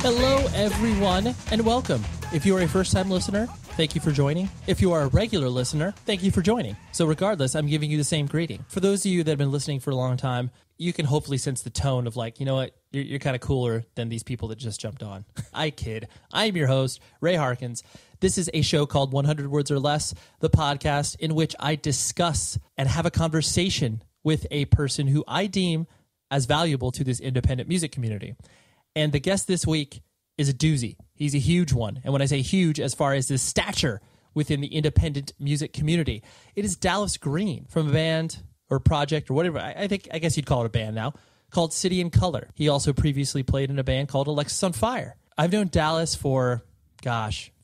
Hello, everyone, and welcome. If you are a first-time listener, thank you for joining. If you are a regular listener, thank you for joining. So regardless, I'm giving you the same greeting. For those of you that have been listening for a long time, you can hopefully sense the tone of like, you know what, you're kind of cooler than these people that just jumped on. I kid. I am your host, Ray Harkins. This is a show called 100 Words or Less, the podcast in which I discuss and have a conversation with a person who I deem as valuable to this independent music community. And the guest this week is a doozy. He's a huge one. And when I say huge, as far as his stature within the independent music community, it is Dallas Green from a band or project or whatever. I guess you'd call it a band now, called City and Color. He also previously played in a band called Alexisonfire. I've known Dallas for,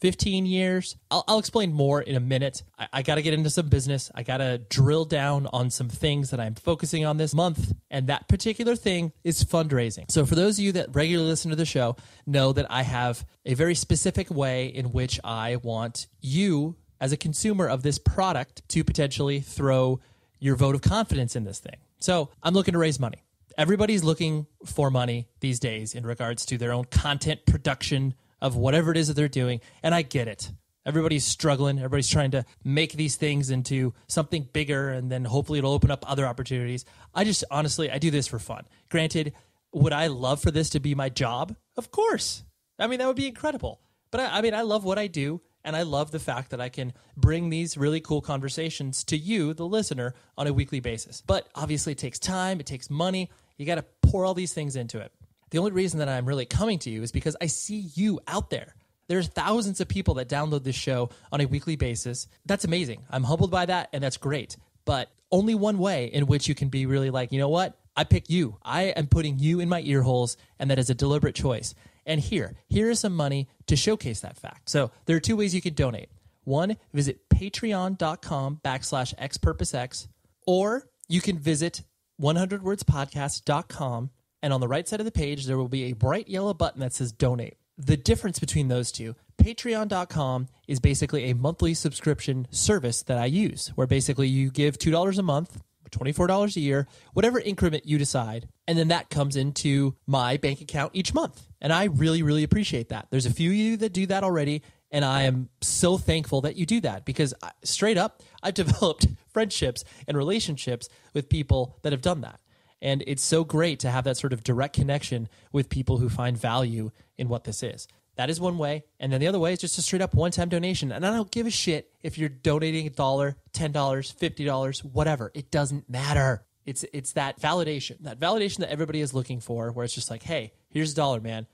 15 years. I'll explain more in a minute. I got to get into some business. I got to drill down on some things that I'm focusing on this month, and that particular thing is fundraising. So for those of you that regularly listen to the show, know that I have a very specific way in which I want you, as a consumer of this product, to potentially throw your vote of confidence in this thing. So I'm looking to raise money. Everybody's looking for money these days in regards to their own content production of whatever it is that they're doing, and I get it. Everybody's struggling. Everybody's trying to make these things into something bigger, and then hopefully it'll open up other opportunities. I do this for fun. Granted, would I love for this to be my job? Of course. I mean, that would be incredible. But I love what I do, and I love the fact that I can bring these really cool conversations to you, the listener, on a weekly basis. But obviously it takes time, it takes money. You got to pour all these things into it. The only reason that I'm really coming to you is because I see you out there. There's thousands of people that download this show on a weekly basis. That's amazing. I'm humbled by that, and that's great. But only one way in which you can be really like, you know what? I pick you. I am putting you in my ear holes, and that is a deliberate choice. And here is some money to showcase that fact. So there are two ways you can donate. One, visit patreon.com/xpurposex, or you can visit 100wordspodcast.com. And on the right side of the page, there will be a bright yellow button that says donate. The difference between those two, patreon.com is basically a monthly subscription service that I use, where basically you give $2 a month, $24 a year, whatever increment you decide, and then that comes into my bank account each month. And I really, really appreciate that. There's a few of you that do that already, and I am so thankful that you do that because straight up, I've developed friendships and relationships with people that have done that. And it's so great to have that sort of direct connection with people who find value in what this is. That is one way. And then the other way is just a straight up one-time donation. And I don't give a shit if you're donating $1, $10, $50, whatever. It doesn't matter. It's that validation that everybody is looking for, where it's just like, hey, here's $1, man.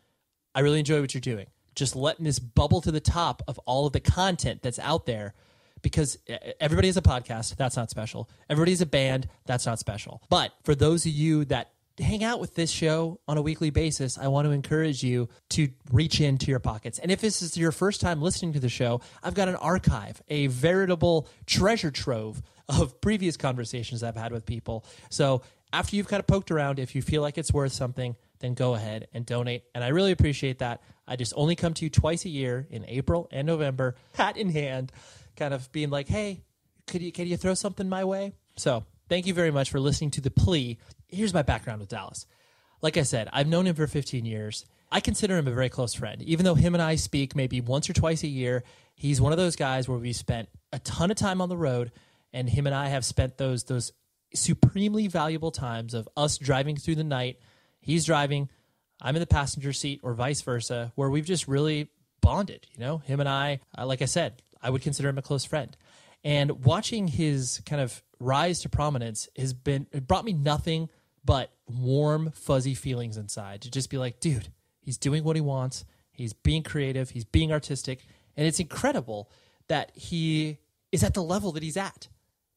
I really enjoy what you're doing. Just letting this bubble to the top of all of the content that's out there. Because everybody has a podcast, that's not special. Everybody has a band, that's not special. But for those of you that hang out with this show on a weekly basis, I want to encourage you to reach into your pockets. And if this is your first time listening to the show, I've got an archive, a veritable treasure trove of previous conversations I've had with people. So after you've kind of poked around, if you feel like it's worth something, then go ahead and donate. And I really appreciate that. I just only come to you twice a year in April and November, hat in hand, kind of being like, hey, can you throw something my way? So thank you very much for listening to the plea. Here's my background with Dallas. Like I said, I've known him for 15 years. I consider him a very close friend. Even though him and I speak maybe once or twice a year, he's one of those guys where we spent a ton of time on the road, and him and I have spent those supremely valuable times of us driving through the night. He's driving, I'm in the passenger seat, or vice versa, where we've just really bonded. You know, him and I, like I said, I would consider him a close friend. And watching his kind of rise to prominence it brought me nothing but warm, fuzzy feelings inside to just be like, dude, he's doing what he wants. He's being creative. He's being artistic. And it's incredible that he is at the level that he's at.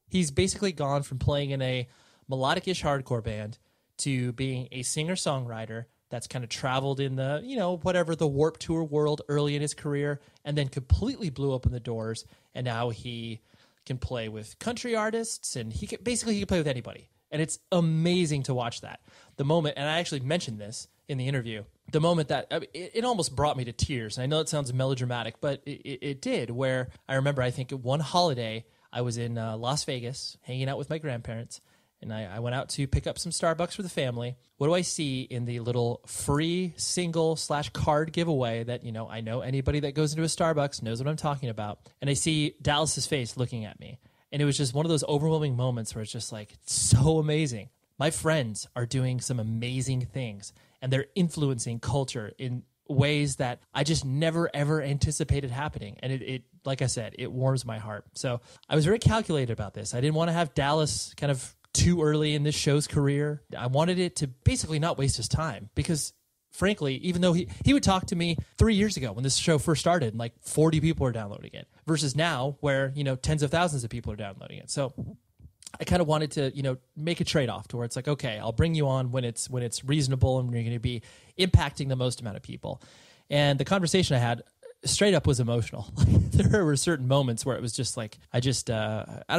He's basically gone from playing in a melodic-ish hardcore band to being a singer-songwriter that's kind of traveled in the, whatever, the Warped Tour world early in his career, and then completely blew open the doors, and now he can play with country artists, and he can play with anybody. And it's amazing to watch that. The moment, and I actually mentioned this in the interview, the moment that, it almost brought me to tears. And I know it sounds melodramatic, but it did, where I remember, I think one holiday, I was in Las Vegas hanging out with my grandparents, and I went out to pick up some Starbucks for the family. What do I see in the little free single/card giveaway that, I know anybody that goes into a Starbucks knows what I'm talking about. And I see Dallas's face looking at me. And it was just one of those overwhelming moments where it's just like, it's so amazing. My friends are doing some amazing things, and they're influencing culture in ways that I just never, ever anticipated happening. And it, like I said, it warms my heart. So I was very calculated about this. I didn't want to have Dallas kind of too early in this show's career. I wanted it to basically not waste his time because, frankly, even though he would talk to me 3 years ago when this show first started and like 40 people are downloading it versus now where, tens of thousands of people are downloading it. So I kind of wanted to, make a trade-off to where it's like, okay, I'll bring you on when it's reasonable and you're going to be impacting the most amount of people. And the conversation I had straight up was emotional. There were certain moments where it was just like, I don't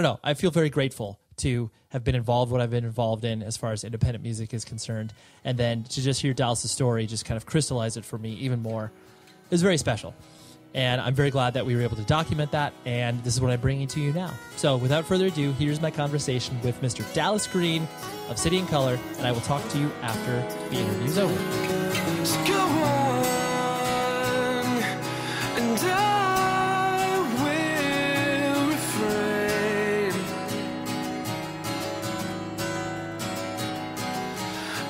know. I feel very grateful to have been involved what I've been involved in as far as independent music is concerned. And then to just hear Dallas' story just kind of crystallize it for me even more. It was very special. And I'm very glad that we were able to document that, and this is what I'm bringing to you now. So without further ado, here's my conversation with Mr. Dallas Green of City and Color, and I will talk to you after the interview's over. So go on, and I will refrain,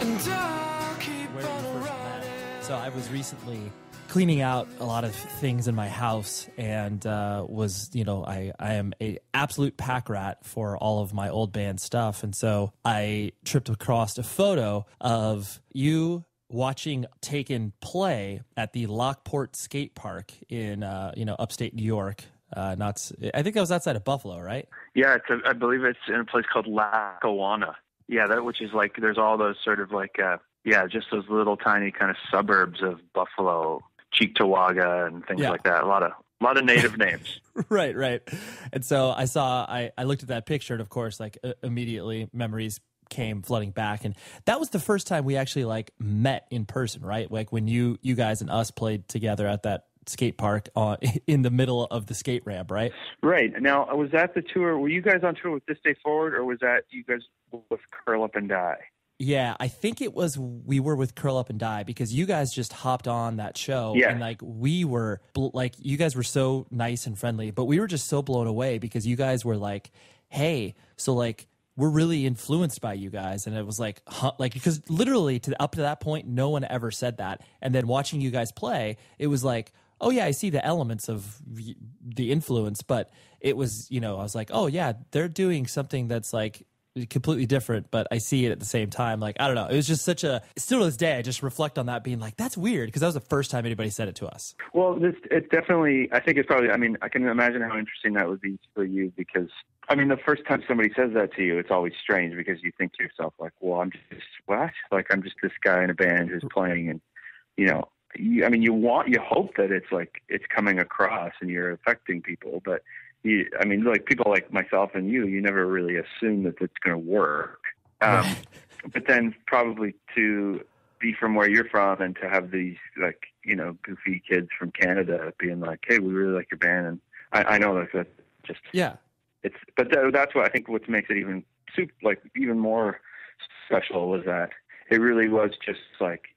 and I'll keep on running. So I was recently cleaning out a lot of things in my house and I am a absolute pack rat for all of my old band stuff. And so I tripped across a photo of you watching Taken play at the Lockport Skate Park in, upstate New York. I think that was outside of Buffalo, right? Yeah, I believe it's in a place called Lackawanna. Yeah, which is like, there's all those sort of like, just those little tiny kind of suburbs of Buffalo, Cheektowaga and things like that. A lot of native names. Right. And so I looked at that picture, and of course, immediately memories came flooding back. And that was the first time we actually met in person, right? Like when you guys and us played together at that skate park in the middle of the skate ramp, right? Right. Now, was that the tour? Were you guys on tour with This Day Forward, or was that you guys with Curl Up and Die? Yeah, I think we were with Curl Up and Die because you guys just hopped on that show and we were you guys were so nice and friendly, but we were just so blown away because you guys were like, hey, so we're really influenced by you guys. And it was because literally up to that point, no one ever said that. And then watching you guys play, it was like, oh yeah, I see the elements of the influence, but it was, I was like, oh yeah, they're doing something that's completely different, but I see it at the same time. I don't know. It was just still to this day, I just reflect on that being like, that's weird, because that was the first time anybody said it to us. Well, it definitely, I think it's probably, I can imagine how interesting that would be for you because, the first time somebody says that to you, it's always strange because you think to yourself well, I'm just, what? I'm just this guy in a band who's playing and, you hope that it's coming across and you're affecting people, but people like myself and you never really assume that it's going to work. But then probably to be from where you're from and to have these goofy kids from Canada being like, hey, we really like your band. And I know that's just, that's what I think what makes it even more special was that it really was just sometimes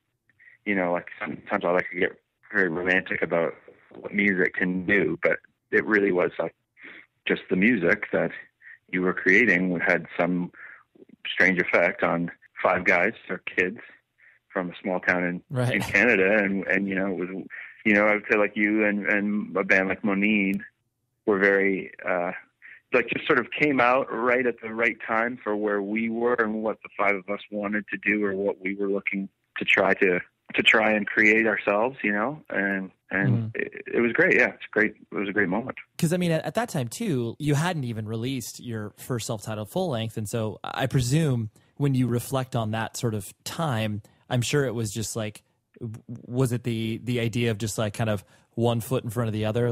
I like to get very romantic about what music can do, but it really was just the music that you were creating had some strange effect on five guys or kids from a small town in Canada. And it was, I would say you and a band like Monid were very, just sort of came out right at the right time for where we were and what the five of us wanted to do or what we were looking to try and create ourselves, and it was great. Yeah, it's great. It was a great moment. Because at that time too, you hadn't even released your first self-titled full length, and so I presume when you reflect on that sort of time, I'm sure it was just was it the idea of just kind of one foot in front of the other?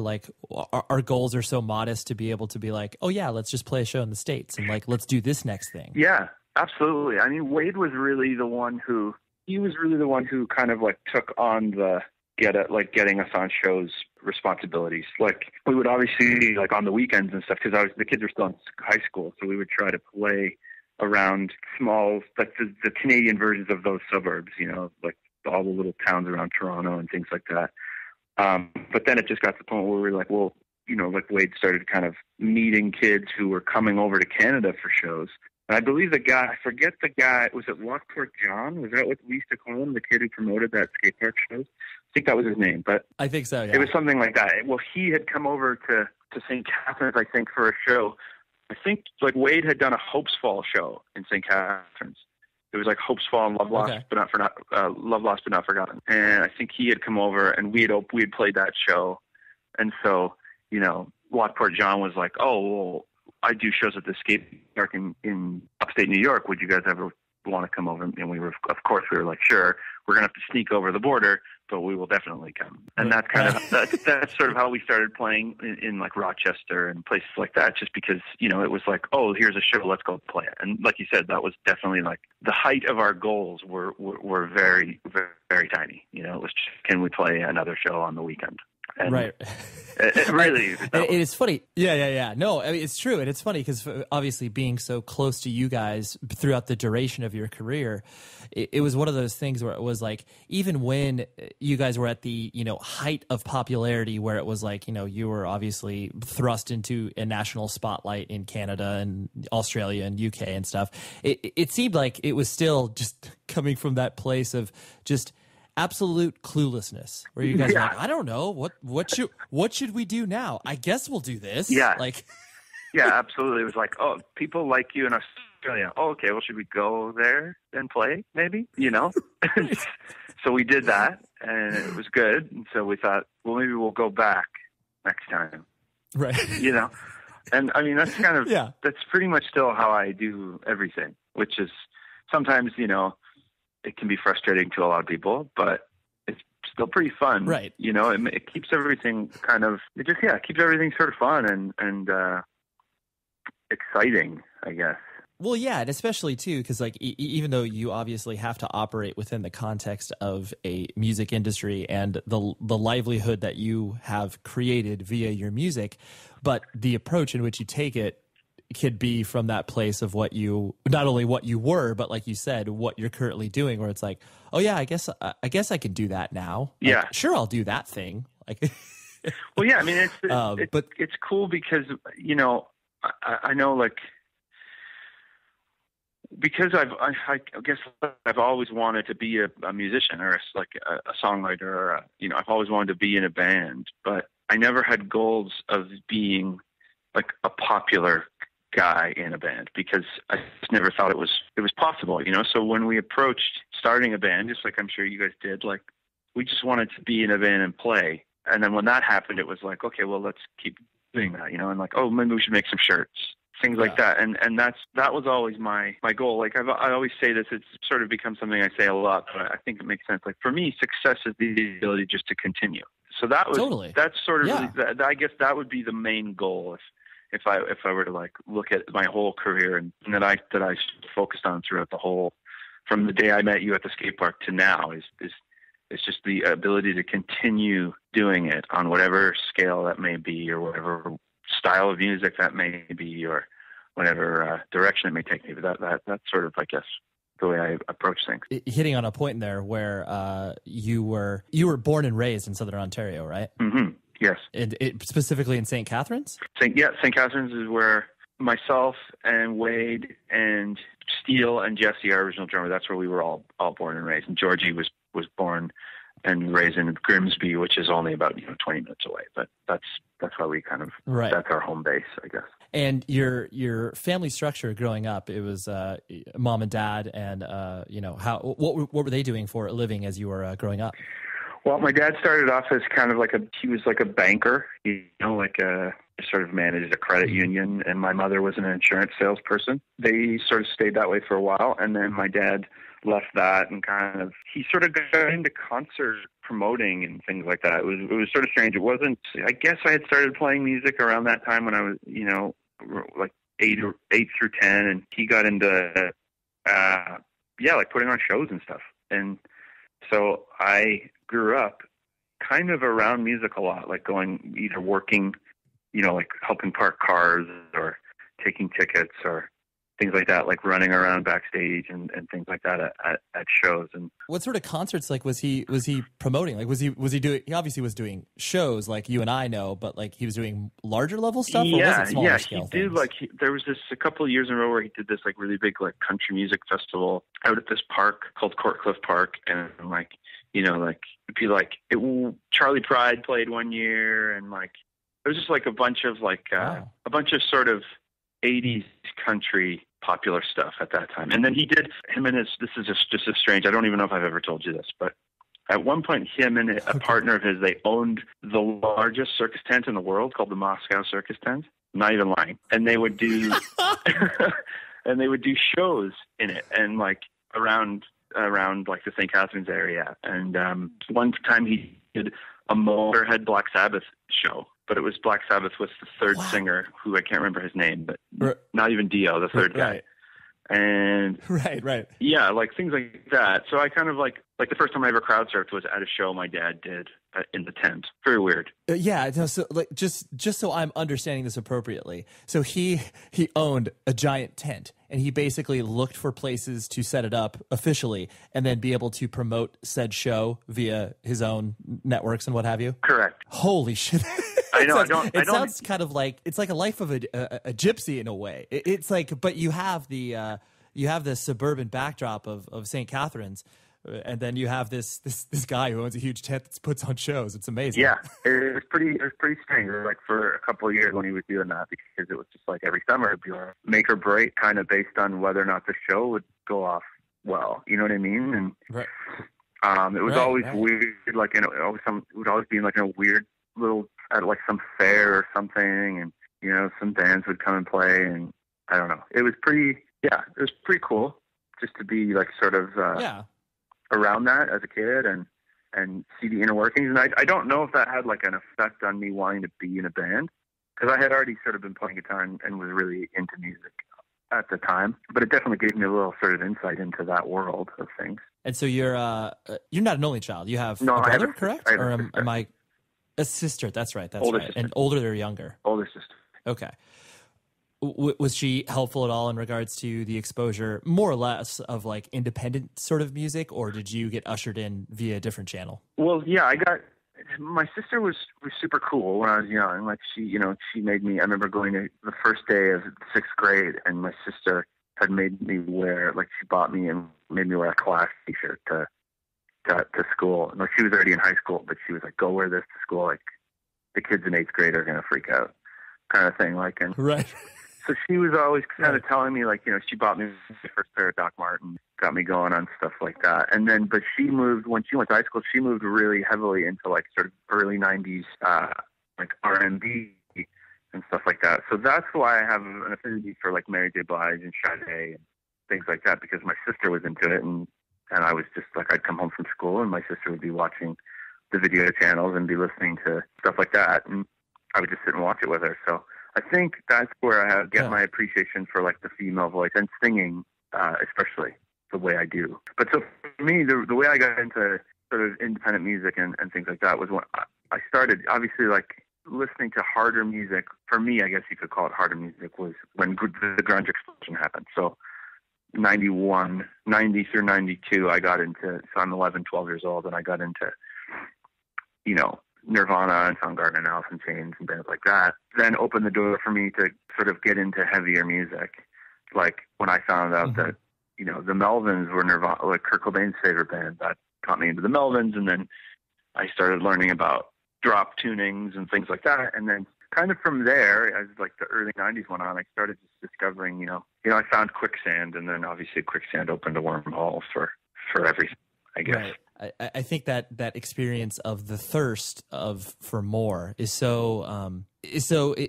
Our goals are so modest to be able to be oh yeah, let's just play a show in the States and let's do this next thing. Yeah, absolutely. Wade was really the one who. He was really the one who kind of took on the getting us on shows responsibilities. We would obviously on the weekends and stuff because the kids were still in high school, so we would try to play around small, like the Canadian versions of those suburbs, like all the little towns around Toronto and things like that. But then it just got to the point where we were like, well, like Wade started kind of meeting kids who were coming over to Canada for shows. And I believe the guy, I forget the guy, was it Lockport John? Was that what we used to call him, the kid who promoted that skate park shows? I think that was his name, but I think so, yeah. It was something like that. Well, he had come over to St. Catharines, I think, for a show. I think like Wade had done a Hopes Fall show in St. Catharines. It was like Hopes Fall and Love Lost, but Love Lost but Not Forgotten. And I think he had come over, and we had played that show. And so, Lockport John was like, "Oh, well, I do shows at the skate park in upstate New York. Would you guys ever want to come over?" And we were like, "Sure. We're gonna have to sneak over the border, but we will definitely come." And that's kind of that's sort of how we started playing in like Rochester and places like that. Just because it was like, "Oh, here's a show. Let's go play it." And like you said, that was definitely like the height of our goals were very, very, very tiny. It was just, can we play another show on the weekend? And right. It really. It is funny. Yeah. No, I mean, it's true. And it's funny because obviously being so close to you guys throughout the duration of your career, it was one of those things where it was like, even when you guys were at the, height of popularity, where it was like, you were obviously thrust into a national spotlight in Canada and Australia and UK and stuff. It seemed like it was still just coming from that place of just absolute cluelessness, where you guys are like, I don't know, what should we do now? I guess we'll do this. Yeah. Like, yeah, absolutely. It was like, oh, people like you in Australia. Oh, okay. Well, should we go there and play? Maybe, So we did that, and it was good. And so we thought, well, maybe we'll go back next time. Right. And I mean, that's kind of that's pretty much still how I do everything, which is sometimes, it can be frustrating to a lot of people, but it's still pretty fun. Right. It keeps everything it keeps everything sort of fun and exciting, I guess. Well, yeah, and especially too, because like even though you obviously have to operate within the context of a music industry and the livelihood that you have created via your music, but the approach in which you take it could be from that place of not only what you were, but like you said, what you're currently doing, where it's like, oh yeah, I guess I can do that now. Like, yeah, sure, I'll do that thing. Like, well, yeah, I mean, but it's cool because I know, like, because I guess I've always wanted to be a musician or a songwriter, or I've always wanted to be in a band, but I never had goals of being like a popular guy in a band, because I just never thought it was possible, So when we approached starting a band, just like I'm sure you guys did, like we just wanted to be in a band and play. And then when that happened, it was like, okay, well, let's keep doing that, and like, oh, maybe we should make some shirts, things like that. And that was always my goal. Like I always say this, it's sort of become something I say a lot, but I think it makes sense. Like for me, success is the ability just to continue. So that was that's sort of really, I guess that would be the main goal if I were to like look at my whole career and that I focused on throughout the whole, from the day I met you at the skate park to now, is just the ability to continue doing it on whatever scale that may be, or whatever style of music that may be, or whatever direction it may take me. But that's sort of, I guess, the way I approach things. Hitting on a point there where you were born and raised in Southern Ontario, right? Mm-hmm. Yes. And specifically in St. Catharines? St. Catharines is where myself and Wade and Steele and Jesse, our original drummer, that's where we were all born and raised. And Georgie was born and raised in Grimsby, which is only about 20 minutes away. But that's why we kind of that's our home base, I guess. And your family structure growing up, it was mom and dad, and what were they doing for a living as you were growing up? Well, my dad started off as kind of he was like a banker, sort of managed a credit union, and my mother was an insurance salesperson. They sort of stayed that way for a while, and then my dad left that and he sort of got into concert promoting and things like that. It was sort of strange. It wasn't, I guess I had started playing music around that time when I was, like 8 through 10, and he got into, like putting on shows and stuff. And so I grew up kind of around music a lot, like going, either working, like helping park cars or taking tickets or things like that, like running around backstage and things like that at shows. And what sort of concerts like was he promoting? Like was he doing? He obviously was doing shows like you and I know, but like he was doing larger level stuff. Or was it smaller scale he did. Like there was this a couple of years in a row where he did this like really big like country music festival out at this park called Courtcliff Park, and like like it'd be like Charlie Pride played one year, and like it was just like a bunch of like a bunch of sort of 80s country popular stuff at that time. And then he did this is just as strange. I don't even know if I've ever told you this, but at one point him and a partner of his, they owned the largest circus tent in the world called the Moscow Circus Tent. Not even lying. And they would do shows in it, and like around like the St. Catharines area. And one time he did a Motorhead Black Sabbath show, but it was Black Sabbath with the third singer, who I can't remember his name, but not even Dio, the third guy. And right. Yeah, like things like that. So I kind of like the first time I ever crowd surfed was at a show my dad did in the tent. Very weird. So like just so I'm understanding this appropriately. So he owned a giant tent, and he basically looked for places to set it up officially and then be able to promote said show via his own networks and what have you. Correct. Holy shit. I know. It sounds kind of like it's like a life of a gypsy in a way. It's like, but you have the suburban backdrop of St. Catharines, and then you have this guy who owns a huge tent that puts on shows. It's amazing. Yeah, it was pretty strange. Like for a couple of years when he was doing that, because it was just like every summer it'd be like make or break, kind of based on whether or not the show would go off well. You know what I mean? And it was always weird. Like it would always be like in a weird little at like some fair or something, and some bands would come and play, and I don't know. It was pretty cool just to be like sort of around that as a kid and see the inner workings. And I don't know if that had like an effect on me wanting to be in a band, because I had already sort of been playing guitar and was really into music at the time, but it definitely gave me a little sort of insight into that world of things. And so you're not an only child. You have a brother, correct? Or am I a sister? That's right. That's right. Sister. And older or younger? Older sister. Okay. Was she helpful at all in regards to the exposure, more or less, of like independent sort of music, or did you get ushered in via a different channel? Well, yeah, my sister was super cool when I was young. Like she made me, I remember going to the first day of 6th grade, and my sister had made me wear, like she bought me and made me wear a class t-shirt to school. Like she was already in high school, but she was like, go wear this to school. Like the kids in 8th grade are going to freak out, kind of thing. Like, and right. So she was always kind of telling me, like, she bought me the first pair of Doc Martens, got me going on stuff like that. And then, but she moved, when she went to high school, she moved really heavily into like sort of early 90s, like R&B and stuff like that. So that's why I have an affinity for like Mary J. Blige and Sade and things like that, because my sister was into it. And I was just like, I'd come home from school and my sister would be watching the video channels and be listening to stuff like that. And I would just sit and watch it with her. So I think that's where I get my appreciation for like the female voice and singing, especially the way I do. But so for me, the way I got into sort of independent music and things like that was when I started, obviously, like listening to harder music. For me, I guess you could call it harder music, was when the grunge explosion happened. So 90 through 92, I got into, so I'm 11, 12 years old, and I got into, Nirvana and Soundgarden and Alice in Chains and bands like that, then opened the door for me to sort of get into heavier music. Like when I found out that, the Melvins were Nirvana, like Kurt Cobain's favorite band, that got me into the Melvins. And then I started learning about drop tunings and things like that. And then kind of from there, as like the early 90s went on, I started just discovering, I found Quicksand, and then obviously Quicksand opened a wormhole for everything, I guess. Right. I think that experience of the thirst for more is so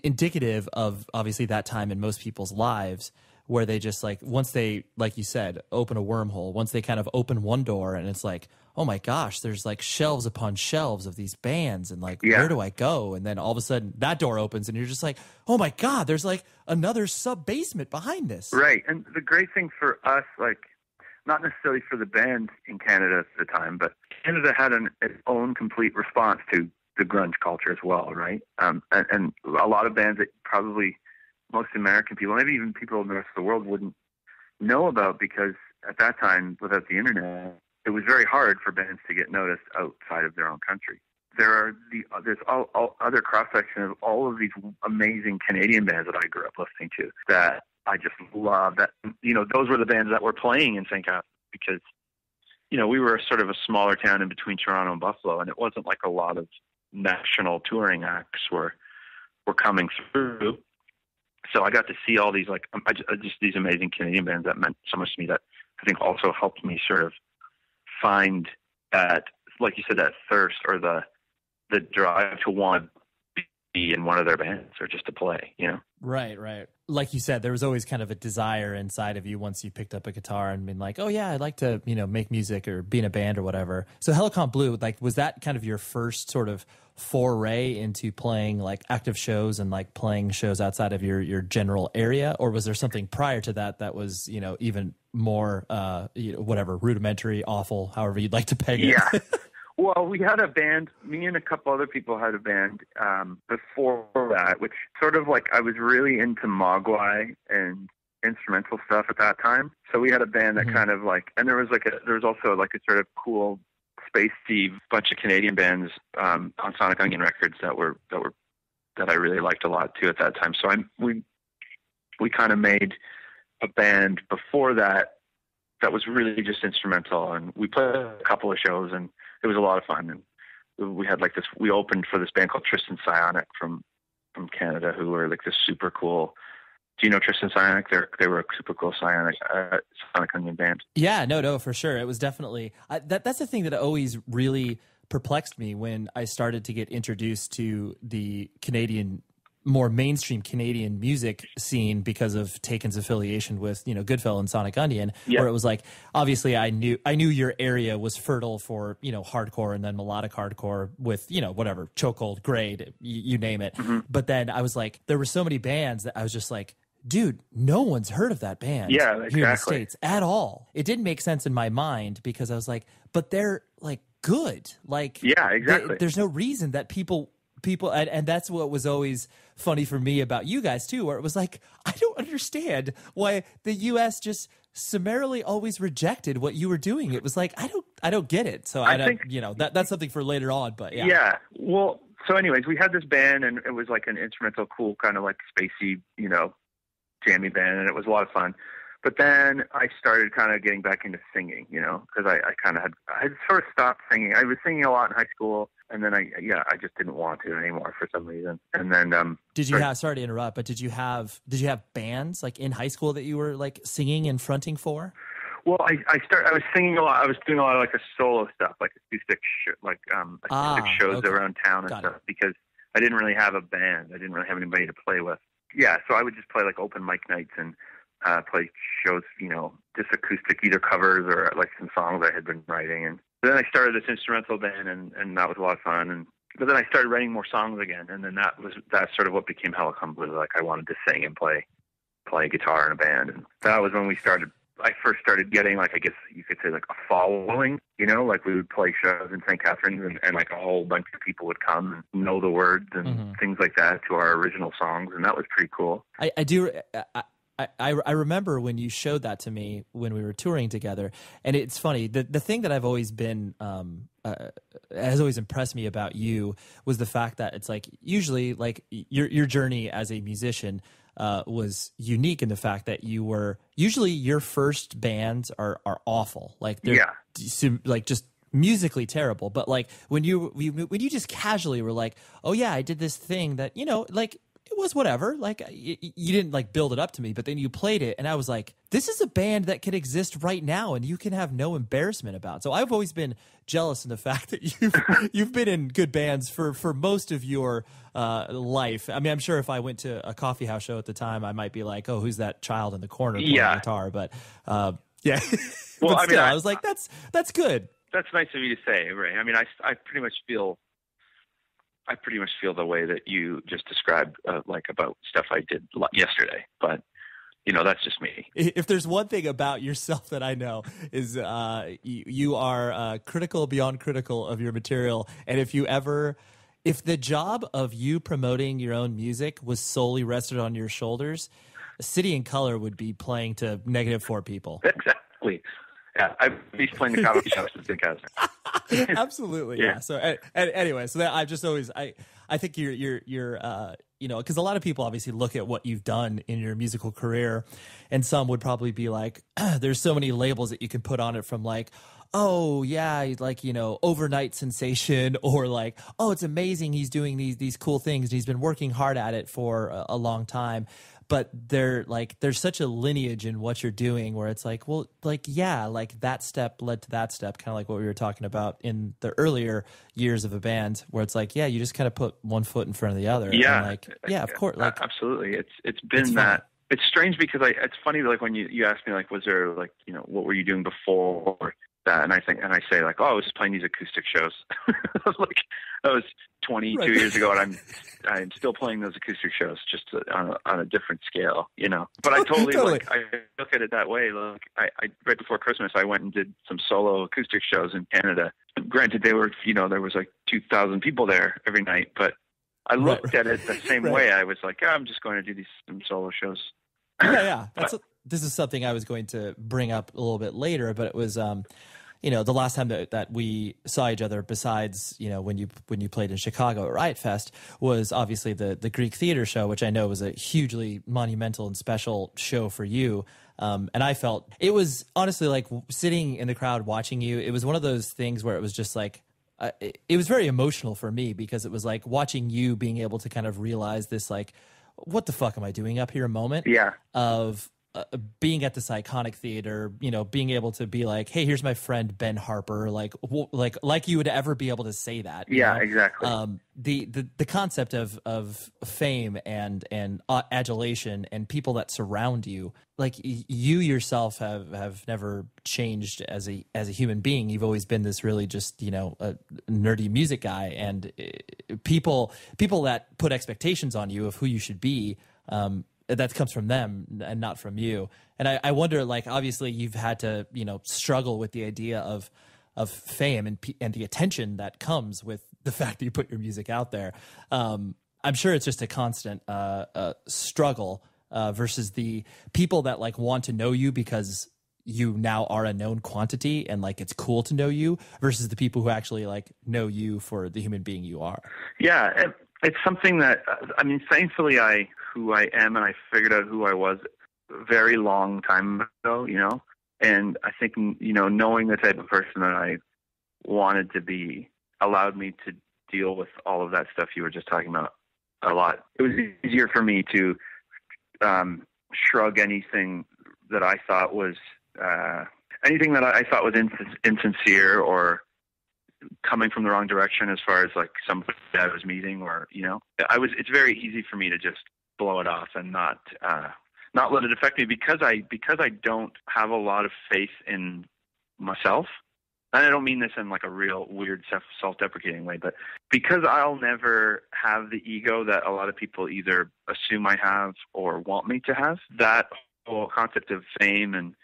indicative of obviously that time in most people's lives, where they just like, once they, like you said, open a wormhole, once they kind of open one door and it's like, oh my gosh, there's like shelves upon shelves of these bands, and like, where do I go? And then all of a sudden that door opens and you're just like, oh my God, there's like another sub basement behind this. Right. And the great thing for us, like, not necessarily for the band in Canada at the time, but Canada had its own complete response to the grunge culture as well, right? And a lot of bands that probably most American people, maybe even people in the rest of the world, wouldn't know about because at that time, without the internet, it was very hard for bands to get noticed outside of their own country. There's all other cross-section of all of these amazing Canadian bands that I grew up listening to that I just love. That, you know, those were the bands that were playing in St. Catharines because, you know, we were sort of a smaller town in between Toronto and Buffalo, and it wasn't like a lot of national touring acts were coming through. So I got to see all these, like, just these amazing Canadian bands that meant so much to me that I think also helped me sort of find that, like you said, that thirst or the drive to want to be in one of their bands or just to play, you know? Right. Like you said, there was always kind of a desire inside of you once you picked up a guitar and been like, oh yeah, I'd like to, you know, make music or be in a band or whatever. So Helicon Blue, like, was that kind of your first sort of foray into playing like active shows and like playing shows outside of your general area? Or was there something prior to that that was, you know, even more, whatever, rudimentary, awful, however you'd like to peg it? Yeah. Well, we had a band, me and a couple other people had a band before that, which sort of like I was really into Mogwai and instrumental stuff at that time. So we had a band that kind of like, and there was also like a sort of cool spacey bunch of Canadian bands on Sonic Onion Records that I really liked a lot too at that time. So we kind of made a band before that was really just instrumental, and we played a couple of shows, and it was a lot of fun. And we had like this, we opened for this band called Tristan Psionic from Canada, who were like this super cool. Do you know Tristan Psionic? They were a super cool Sonic Onion band. Yeah, no, for sure. It was definitely that's the thing that always really perplexed me when I started to get introduced to the Canadian, more mainstream Canadian music scene because of Taken's affiliation with, you know, Goodfellow and Sonic Onion, where it was like, obviously I knew your area was fertile for, you know, hardcore and then melodic hardcore with, you know, whatever, Chokehold, Grade, you name it. But then I was like, there were so many bands that I was just like, dude, no one's heard of that band here in the States at all. It didn't make sense in my mind because I was like, but they're like good. Like, yeah, exactly. There's no reason that people, and that's what was always funny for me about you guys too, where it was like, I don't understand why the US just summarily always rejected what you were doing. It was like, I don't get it. So I think, you know, that's something for later on, but yeah. Yeah. Well, so anyways, we had this band and it was like an instrumental, cool, kind of like spacey, you know, jammy band, and it was a lot of fun. But then I started kind of getting back into singing, you know, because I had sort of stopped singing. I was singing a lot in high school, and then I just didn't want to anymore for some reason. And then did you have, sorry to interrupt, but did you have bands like in high school that you were like singing and fronting for? Well, I was singing a lot. I was doing a lot of like a solo stuff, like acoustic shows around town and stuff, because I didn't really have a band. I didn't really have anybody to play with. Yeah, so I would just play like open mic nights and play shows, you know, just acoustic, either covers or like some songs I had been writing. And then I started this instrumental band, and that was a lot of fun. But then I started writing more songs again, and then that's sort of what became Helicon Blue. Like I wanted to sing and play guitar in a band, and that was when I first started getting, like, I guess you could say, like a following, you know, like we would play shows in St. Catharines and like a whole bunch of people would come and know the words and things like that to our original songs. And that was pretty cool. I remember when you showed that to me when we were touring together, and it's funny, the thing that I've always been has always impressed me about you was the fact that it's like usually like your journey as a musician was unique in the fact that you were usually your first bands are awful, like they're like just musically terrible, but like when you just casually were like, oh yeah, I did this thing that, you know, like it was whatever, like you didn't like build it up to me, but then you played it and I was like, this is a band that can exist right now and you can have no embarrassment about. So I've always been jealous in the fact that you've been in good bands for most of your life. I mean, I'm sure if I went to a coffee house show at the time, I might be like, oh, who's that child in the corner playing guitar? But yeah. Well, but still, I was like, that's good. That's nice of you to say, Ray. I mean, I pretty much feel the way that you just described, like about stuff I did yesterday. But you know, that's just me. If there's one thing about yourself that I know is you are critical beyond critical of your material. And if the job of you promoting your own music was solely rested on your shoulders, City and Color would be playing to -4 people. Exactly. Yeah, I'd be playing the comedy shows with Big House. Absolutely, yeah. So anyway, so that I've just always I think you're you know, because a lot of people obviously look at what you've done in your musical career, and some would probably be like, there's so many labels that you can put on it, from like, oh yeah, like, you know, overnight sensation, or like, oh, it's amazing, he's doing these cool things, and he's been working hard at it for a long time. But there's such a lineage in what you're doing, where it's like, well, like, yeah, like that step led to that step, kind of like what we were talking about in the earlier years of a band, where it's like, yeah, you just kind of put one foot in front of the other. Yeah. And like, yeah, of course. Like, absolutely. It's been that. It's strange because it's funny, like when you ask me, like, was there, like, you know, what were you doing before that? And I say like, oh, I was just playing these acoustic shows. I was like, that was 22 years ago, and I'm still playing those acoustic shows, just on a different scale, you know. But I totally. Like, I look at it that way. Like, I right before Christmas, I went and did some solo acoustic shows in Canada. Granted, they were, you know, there was like 2,000 people there every night, but I looked at it the same way. I was like, I'm just going to do some solo shows. Yeah. This is something I was going to bring up a little bit later, but it was, you know, the last time that we saw each other, besides, you know, when you played in Chicago at Riot Fest, was obviously the Greek Theater show, which I know was a hugely monumental and special show for you. And I felt it was honestly like sitting in the crowd watching you. It was one of those things where it was just like, it was very emotional for me, because it was like watching you being able to kind of realize this, like, what the fuck am I doing up here moment? Yeah. Of being at this iconic theater, you know, being able to be like, hey, here's my friend Ben Harper, like you would ever be able to say that. Yeah, know? exactly. The concept of fame and adulation and people that surround you, like you yourself have never changed as a human being. You've always been this really just, you know, a nerdy music guy, and people that put expectations on you of who you should be, that comes from them and not from you. And I wonder, like, obviously you've had to, you know, struggle with the idea of fame and the attention that comes with the fact that you put your music out there. I'm sure it's just a constant struggle versus the people that like want to know you because you now are a known quantity and like it's cool to know you, versus the people who actually like know you for the human being you are. Yeah, it's something that, I mean, thankfully who I am, and I figured out who I was a very long time ago, you know, and I think, you know, knowing the type of person that I wanted to be allowed me to deal with all of that stuff you were just talking about a lot. It was easier for me to shrug anything that I thought was insincere or coming from the wrong direction, as far as like somebody that I was meeting, or, you know, it's very easy for me to just blow it off and not let it affect me, because I don't have a lot of faith in myself. And I don't mean this in like a real weird self-deprecating way, but because I'll never have the ego that a lot of people either assume I have or want me to have, that whole concept of fame and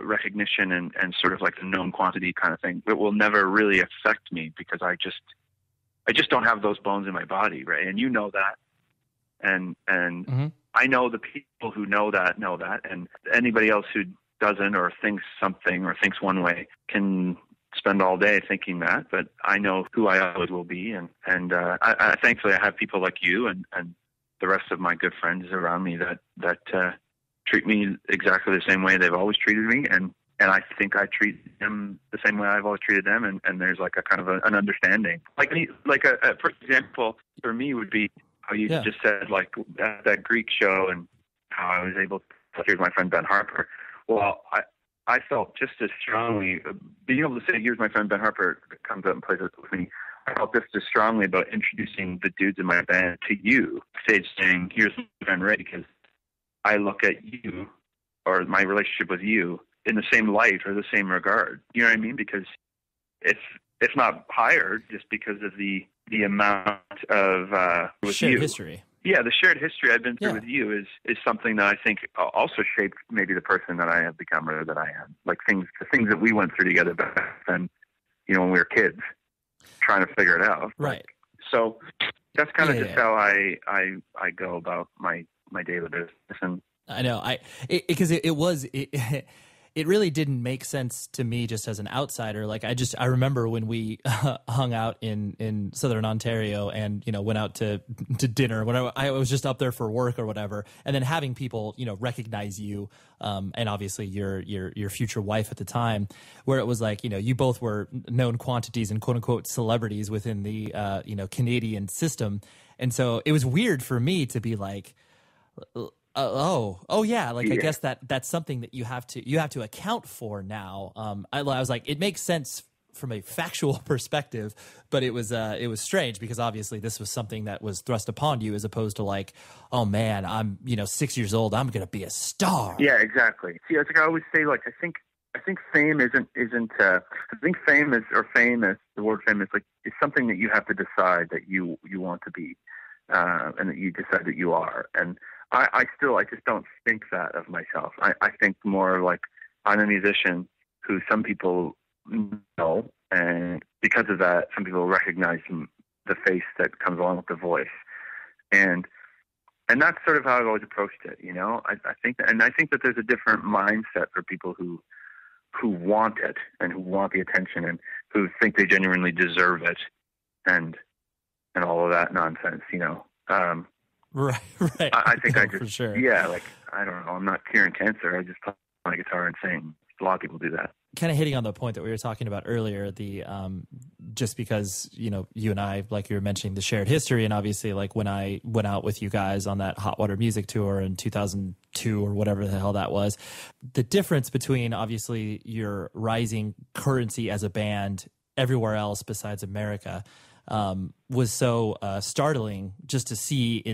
recognition and sort of like the known quantity kind of thing, it will never really affect me, because I just don't have those bones in my body, right? And you know that. And Mm-hmm. I know the people who know that, and anybody else who doesn't, or thinks something, or thinks one way, can spend all day thinking that. But I know who I always will be, and I thankfully I have people like you and the rest of my good friends around me that treat me exactly the same way they've always treated me, and I think I treat them the same way I've always treated them, and there's like a kind of an understanding. Like a for example for me would be how you just said, like that Greek show, and how I was able to, here's my friend Ben Harper. Well, I felt just as strongly, being able to say, here's my friend Ben Harper, comes up and plays with me. I felt just as strongly about introducing the dudes in my band to you, stage saying, here's my friend Ray, because I look at you, or my relationship with you, in the same light or the same regard. You know what I mean? Because it's not higher just because of the amount of shared history. Yeah, the shared history I've been through with you is something that I think also shaped maybe the person that I have become, or that I am. Like the things that we went through together back then, you know, when we were kids, trying to figure it out. Right. So that's kind of just how I go about my my daily business. And I know. Because it really didn't make sense to me just as an outsider. Like I remember when we hung out in Southern Ontario and, went out to dinner when I was just up there for work or whatever. And then having people, recognize you, and obviously your future wife at the time, where it was like, you both were known quantities and quote unquote celebrities within the, Canadian system. And so it was weird for me to be like, oh yeah. Like, I guess that's something that you have to account for now. I was like, it makes sense from a factual perspective, but it was strange because obviously this was something that was thrust upon you as opposed to like, oh man, I'm, 6 years old. I'm going to be a star. Yeah, exactly. See, it's like I always say, like, I think fame isn't, I think fame is the word fame is like, it's something that you have to decide that you want to be, and that you decide that you are. And I just don't think that of myself. I think more like I'm a musician who some people know, and because of that, some people recognize the face that comes along with the voice. And that's sort of how I've always approached it, I think that there's a different mindset for people who want it and who want the attention and who think they genuinely deserve it and all of that nonsense, Right. I think I just, for sure. Yeah, like, I don't know. I'm not curing cancer. I just play my guitar and sing. A lot of people do that. Kind of hitting on the point that we were talking about earlier, the just because, you and I, like you were mentioning, the shared history. And obviously, like when I went out with you guys on that Hot Water Music Tour in 2002 or whatever the hell that was, the difference between obviously your rising currency as a band everywhere else besides America was so startling just to see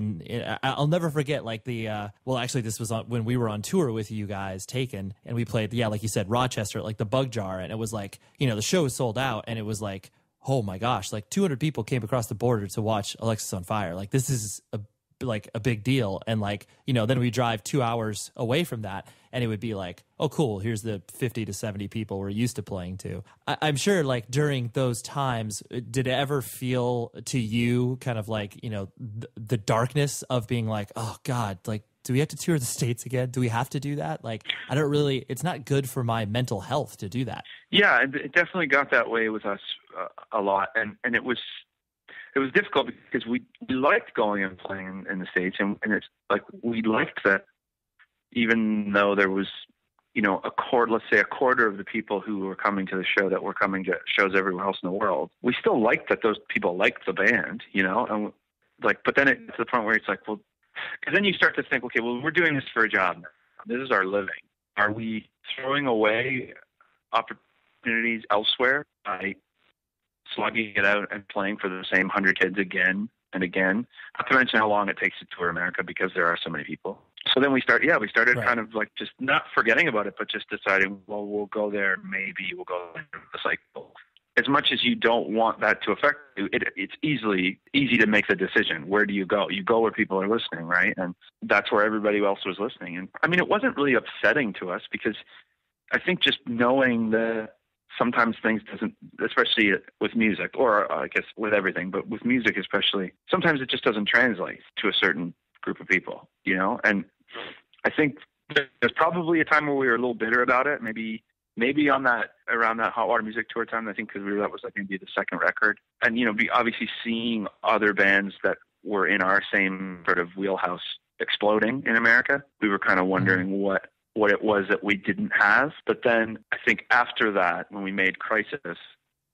I'll never forget like actually this was when we were on tour with you guys, Taken, and we played, like you said, Rochester at like the Bug Jar, and it was like, the show was sold out, and it was like, oh my gosh, like 200 people came across the border to watch Alexisonfire. Like this is a big deal. And like, then we drive 2 hours away from that and it would be like, oh cool, here's the 50 to 70 people we're used to playing to. I'm sure like during those times, did it ever feel to you kind of like, the darkness of being like, oh God, like, do we have to tour the States again? Do we have to do that? Like, it's not good for my mental health to do that. Yeah, it definitely got that way with us a lot. And it was difficult because we liked going and playing in the States, and it's like we liked that even though there was, let's say a quarter of the people who were coming to the show that were coming to shows everywhere else in the world, we still liked that those people liked the band, and like, but then it's to the point where it's like, well, because then you start to think, okay, well, we're doing this for a job now. This is our living. Are we throwing away opportunities elsewhere by slugging it out and playing for the same 100 kids again and again? Not to mention how long it takes to tour America because there are so many people. So then we started right. Kind of like just not forgetting about it, but just deciding, well, we'll go there. Maybe we'll go there. It's like, as much as you don't want that to affect you, it's easy to make the decision. Where do you go? You go where people are listening, right? And that's where everybody else was listening. And I mean, it wasn't really upsetting to us because I think just knowing that sometimes things doesn't, especially with music, or I guess with everything, but with music especially, sometimes it just doesn't translate to a certain group of people, And I think there's probably a time where we were a little bitter about it, maybe around that Hot Water Music Tour time. I think because that was like maybe the second record, and be obviously seeing other bands that were in our same sort of wheelhouse exploding in America, we were kind of wondering what it was that we didn't have. But then I think after that, when we made Crisis,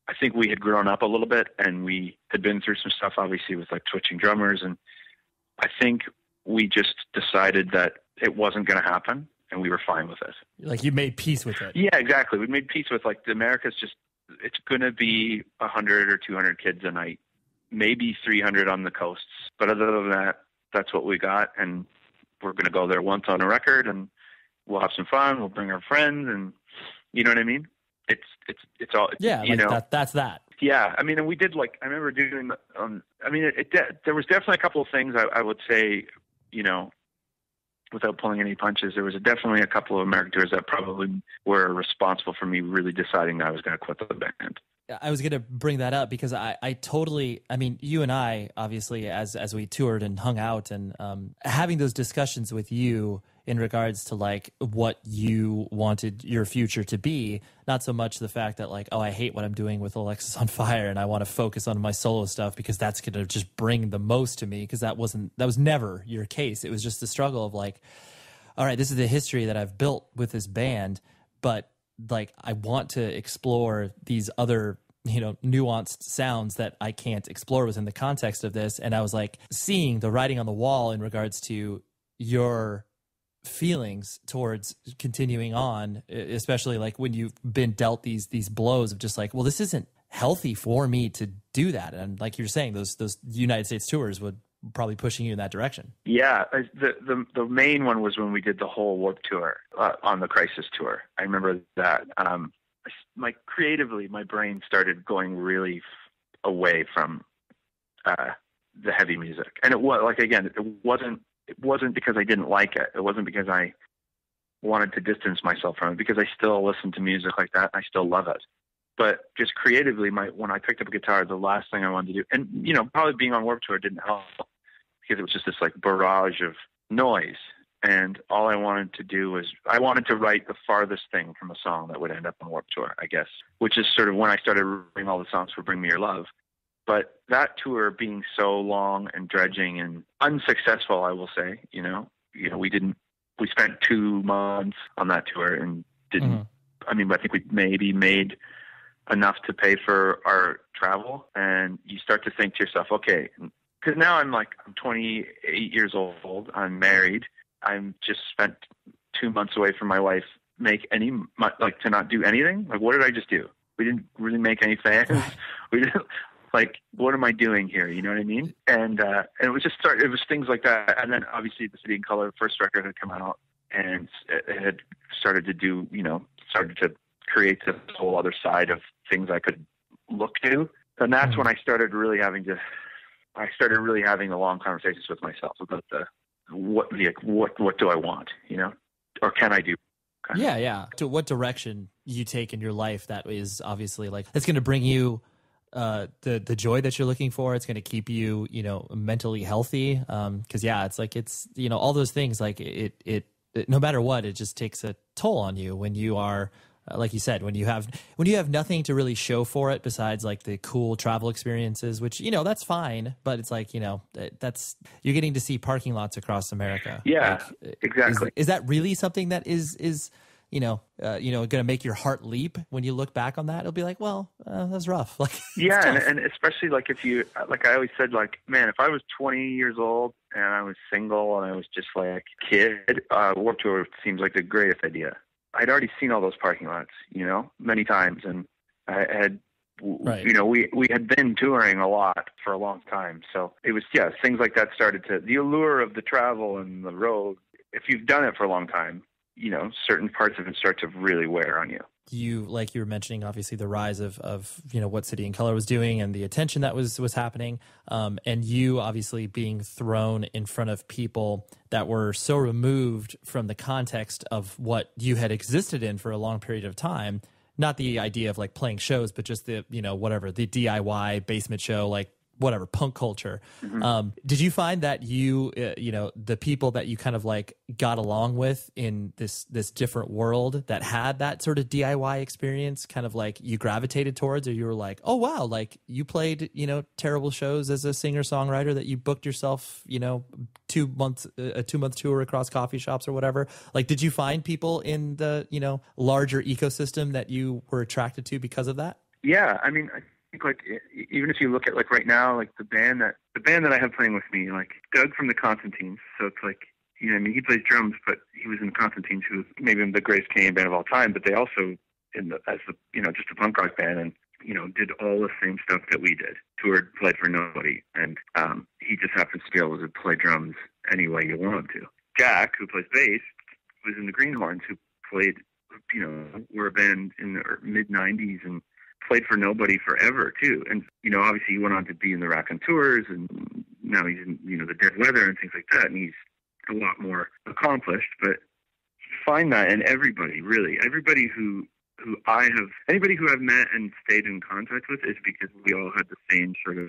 I think we had grown up a little bit and we had been through some stuff, obviously, with like switching drummers. And I think we just decided that it wasn't going to happen and we were fine with it. Like you made peace with it. Yeah, exactly. We made peace with like America's just, it's going to be 100 or 200 kids a night, maybe 300 on the coasts. But other than that, that's what we got. And we're going to go there once on a record and we'll have some fun. We'll bring our friends, and you know what I mean? It's all, yeah, you like know, that's that. Yeah. I mean, and we did I remember doing, there was definitely a couple of things I would say, without pulling any punches, there was definitely a couple of American tours that probably were responsible for me really deciding that I was going to quit the band. I was going to bring that up because I totally, I mean, you and I, obviously, as we toured and hung out and having those discussions with you in regards to like what you wanted your future to be, not so much the fact that like, oh, I hate what I'm doing with Alexisonfire and I want to focus on my solo stuff because that's going to just bring the most to me, because that was never your case. It was just the struggle of like, all right, this is the history that I've built with this band, but like I want to explore these other, you know, nuanced sounds that I can't explore within the context of this. And I was like seeing the writing on the wall in regards to your feelings towards continuing on, especially like when you've been dealt these blows of just like, well, this isn't healthy for me to do that. And like you're saying, those United States tours would probably pushing you in that direction. Yeah, the main one was when we did the whole Warped tour on the Crisis tour. I remember that. Creatively, my brain started going really away from the heavy music, and it was like, again, it wasn't because I didn't like it. It wasn't because I wanted to distance myself from it, because I still listen to music like that. I still love it. But just creatively, when I picked up a guitar, the last thing I wanted to do, and, you know, probably being on Warped Tour didn't help because it was just this like barrage of noise. And all I wanted to do was, I wanted to write the farthest thing from a song that would end up on Warped Tour, I guess, which is sort of when I started writing all the songs for Bring Me Your Love. But that tour being so long and dredging and unsuccessful, I will say, you know, we spent 2 months on that tour and didn't, I mean, I think we maybe made enough to pay for our travel. And you start to think to yourself, okay, because now I'm 28 years old, I'm married, I'm just spent 2 months away from my wife, to not do anything. Like, what did I just do? We didn't really make any fans. We didn't, like, what am I doing here? You know what I mean? And it was it was things like that. And then obviously The City in Color, first record, had come out, and it had started to create this whole other side of things I could look to. And that's when I started really having the long conversations with myself about what do I want, you know, or can I do? Yeah. To what direction you take in your life that is obviously like, it's going to bring you the joy that you're looking for. It's going to keep you, you know, mentally healthy. Cause it's like, it's, you know, all those things, like it no matter what, it just takes a toll on you when you are, like you said, when you have nothing to really show for it besides like the cool travel experiences, which, you know, that's fine, but it's like, you know, you're getting to see parking lots across America. Yeah, like, exactly. Is that really something that is going to make your heart leap when you look back on that? It'll be like, well, that was rough. Like, yeah. And especially like if you, like I always said, like, man, if I was 20 years old and I was single and I was just like a kid, Warped Tour seems like the greatest idea. I'd already seen all those parking lots, you know, many times. And I had, you know, we had been touring a lot for a long time. So it was, things like that started the allure of the travel and the road. If you've done it for a long time, you know, certain parts of it start to really wear on you. You, like you were mentioning, obviously the rise of you know, what City in Color was doing and the attention that was happening, and you obviously being thrown in front of people that were so removed from the context of what you had existed in for a long period of time. Not the idea of like playing shows, but just the, you know, whatever, the DIY basement show, like whatever, punk culture. Did you find that you know, the people that you kind of like got along with in this different world that had that sort of DIY experience, kind of like you gravitated towards, or you were like, oh wow, like you played, you know, terrible shows as a singer songwriter that you booked yourself, you know, 2 months, a 2-month tour across coffee shops or whatever. Like, did you find people in the, you know, larger ecosystem that you were attracted to because of that? Yeah. I mean, I think like, even if you look at like right now, like the band that I have playing with me, like Doug from the Constantines. So it's like, you know, I mean, he plays drums, but he was in the Constantines, who was maybe the greatest Canadian band of all time, but they also just a punk rock band, and, you know, did all the same stuff that we did. Toured, played for nobody. And he just happens to be able to play drums any way you want him to. Jack, who plays bass, was in the Greenhorns, who played, you know, were a band in the mid 90s and played for nobody forever too. And, you know, obviously he went on to be in the Raconteurs, and now he's in, you know, the Dead Weather and things like that. And he's a lot more accomplished, but find that in everybody, really. Everybody who anybody who I've met and stayed in contact with is because we all had the same sort of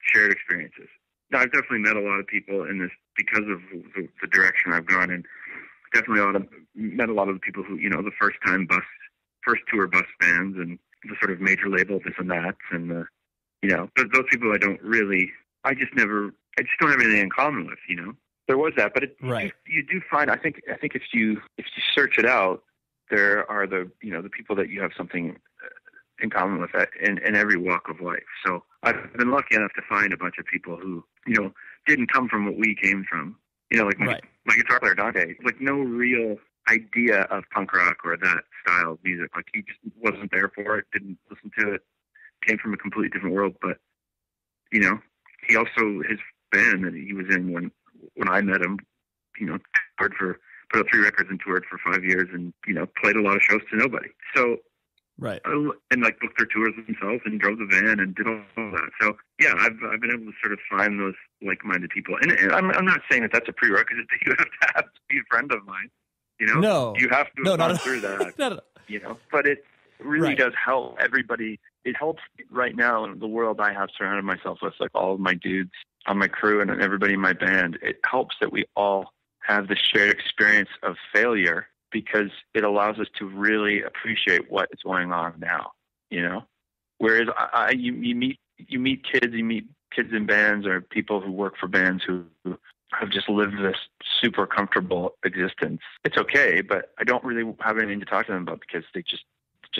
shared experiences. Now, I've definitely met a lot of people in this because of the direction I've gone in. Definitely met a lot of the people who, the first tour bus bands and the sort of major label this and that. And, but those people I just don't have anything in common with, There was that, but right. You do find, I think if you search it out, there are the people that you have something in common with that in every walk of life. So I've been lucky enough to find a bunch of people who, didn't come from what we came from. Like my guitar player, Dante, like no real idea of punk rock or that style of music. Like he just wasn't there for it, didn't listen to it, came from a completely different world. But, he also, his band that he was in when I met him, put out 3 records and toured for 5 years and, played a lot of shows to nobody. So, right. And like booked their tours themselves and drove the van and did all that. So yeah, I've been able to sort of find those like-minded people. And I'm not saying that that's a prerequisite that you have to be a friend of mine. No, you have to have gone through that. No. But it really Right. does help everybody. It helps right now in the world I have surrounded myself with, like all of my dudes on my crew and everybody in my band. It helps that we all have the shared experience of failure, because it allows us to really appreciate what is going on now, Whereas you meet kids in bands or people who work for bands who have just lived this super comfortable existence. It's okay, but I don't really have anything to talk to them about because it just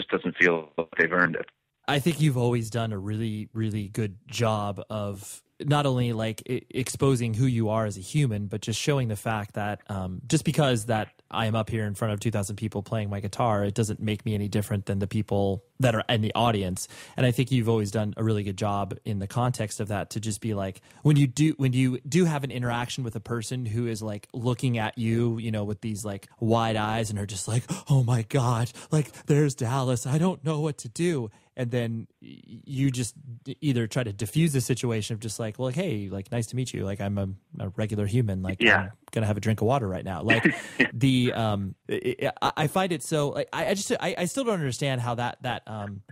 doesn't feel like they've earned it. I think you've always done a really, really good job of not only like exposing who you are as a human, but just showing the fact that just because that I am up here in front of 2,000 people playing my guitar, it doesn't make me any different than the people that are in the audience. And I think you've always done a really good job in the context of that to just be like, when you do have an interaction with a person who is like looking at you, with these like wide eyes and are just like, oh my God, like there's Dallas, I don't know what to do. And then you just either try to diffuse the situation of just like, well, hey, like, nice to meet you. Like, I'm a regular human. Like, yeah. I'm going to have a drink of water right now. Like I find it so, like, I still don't understand how that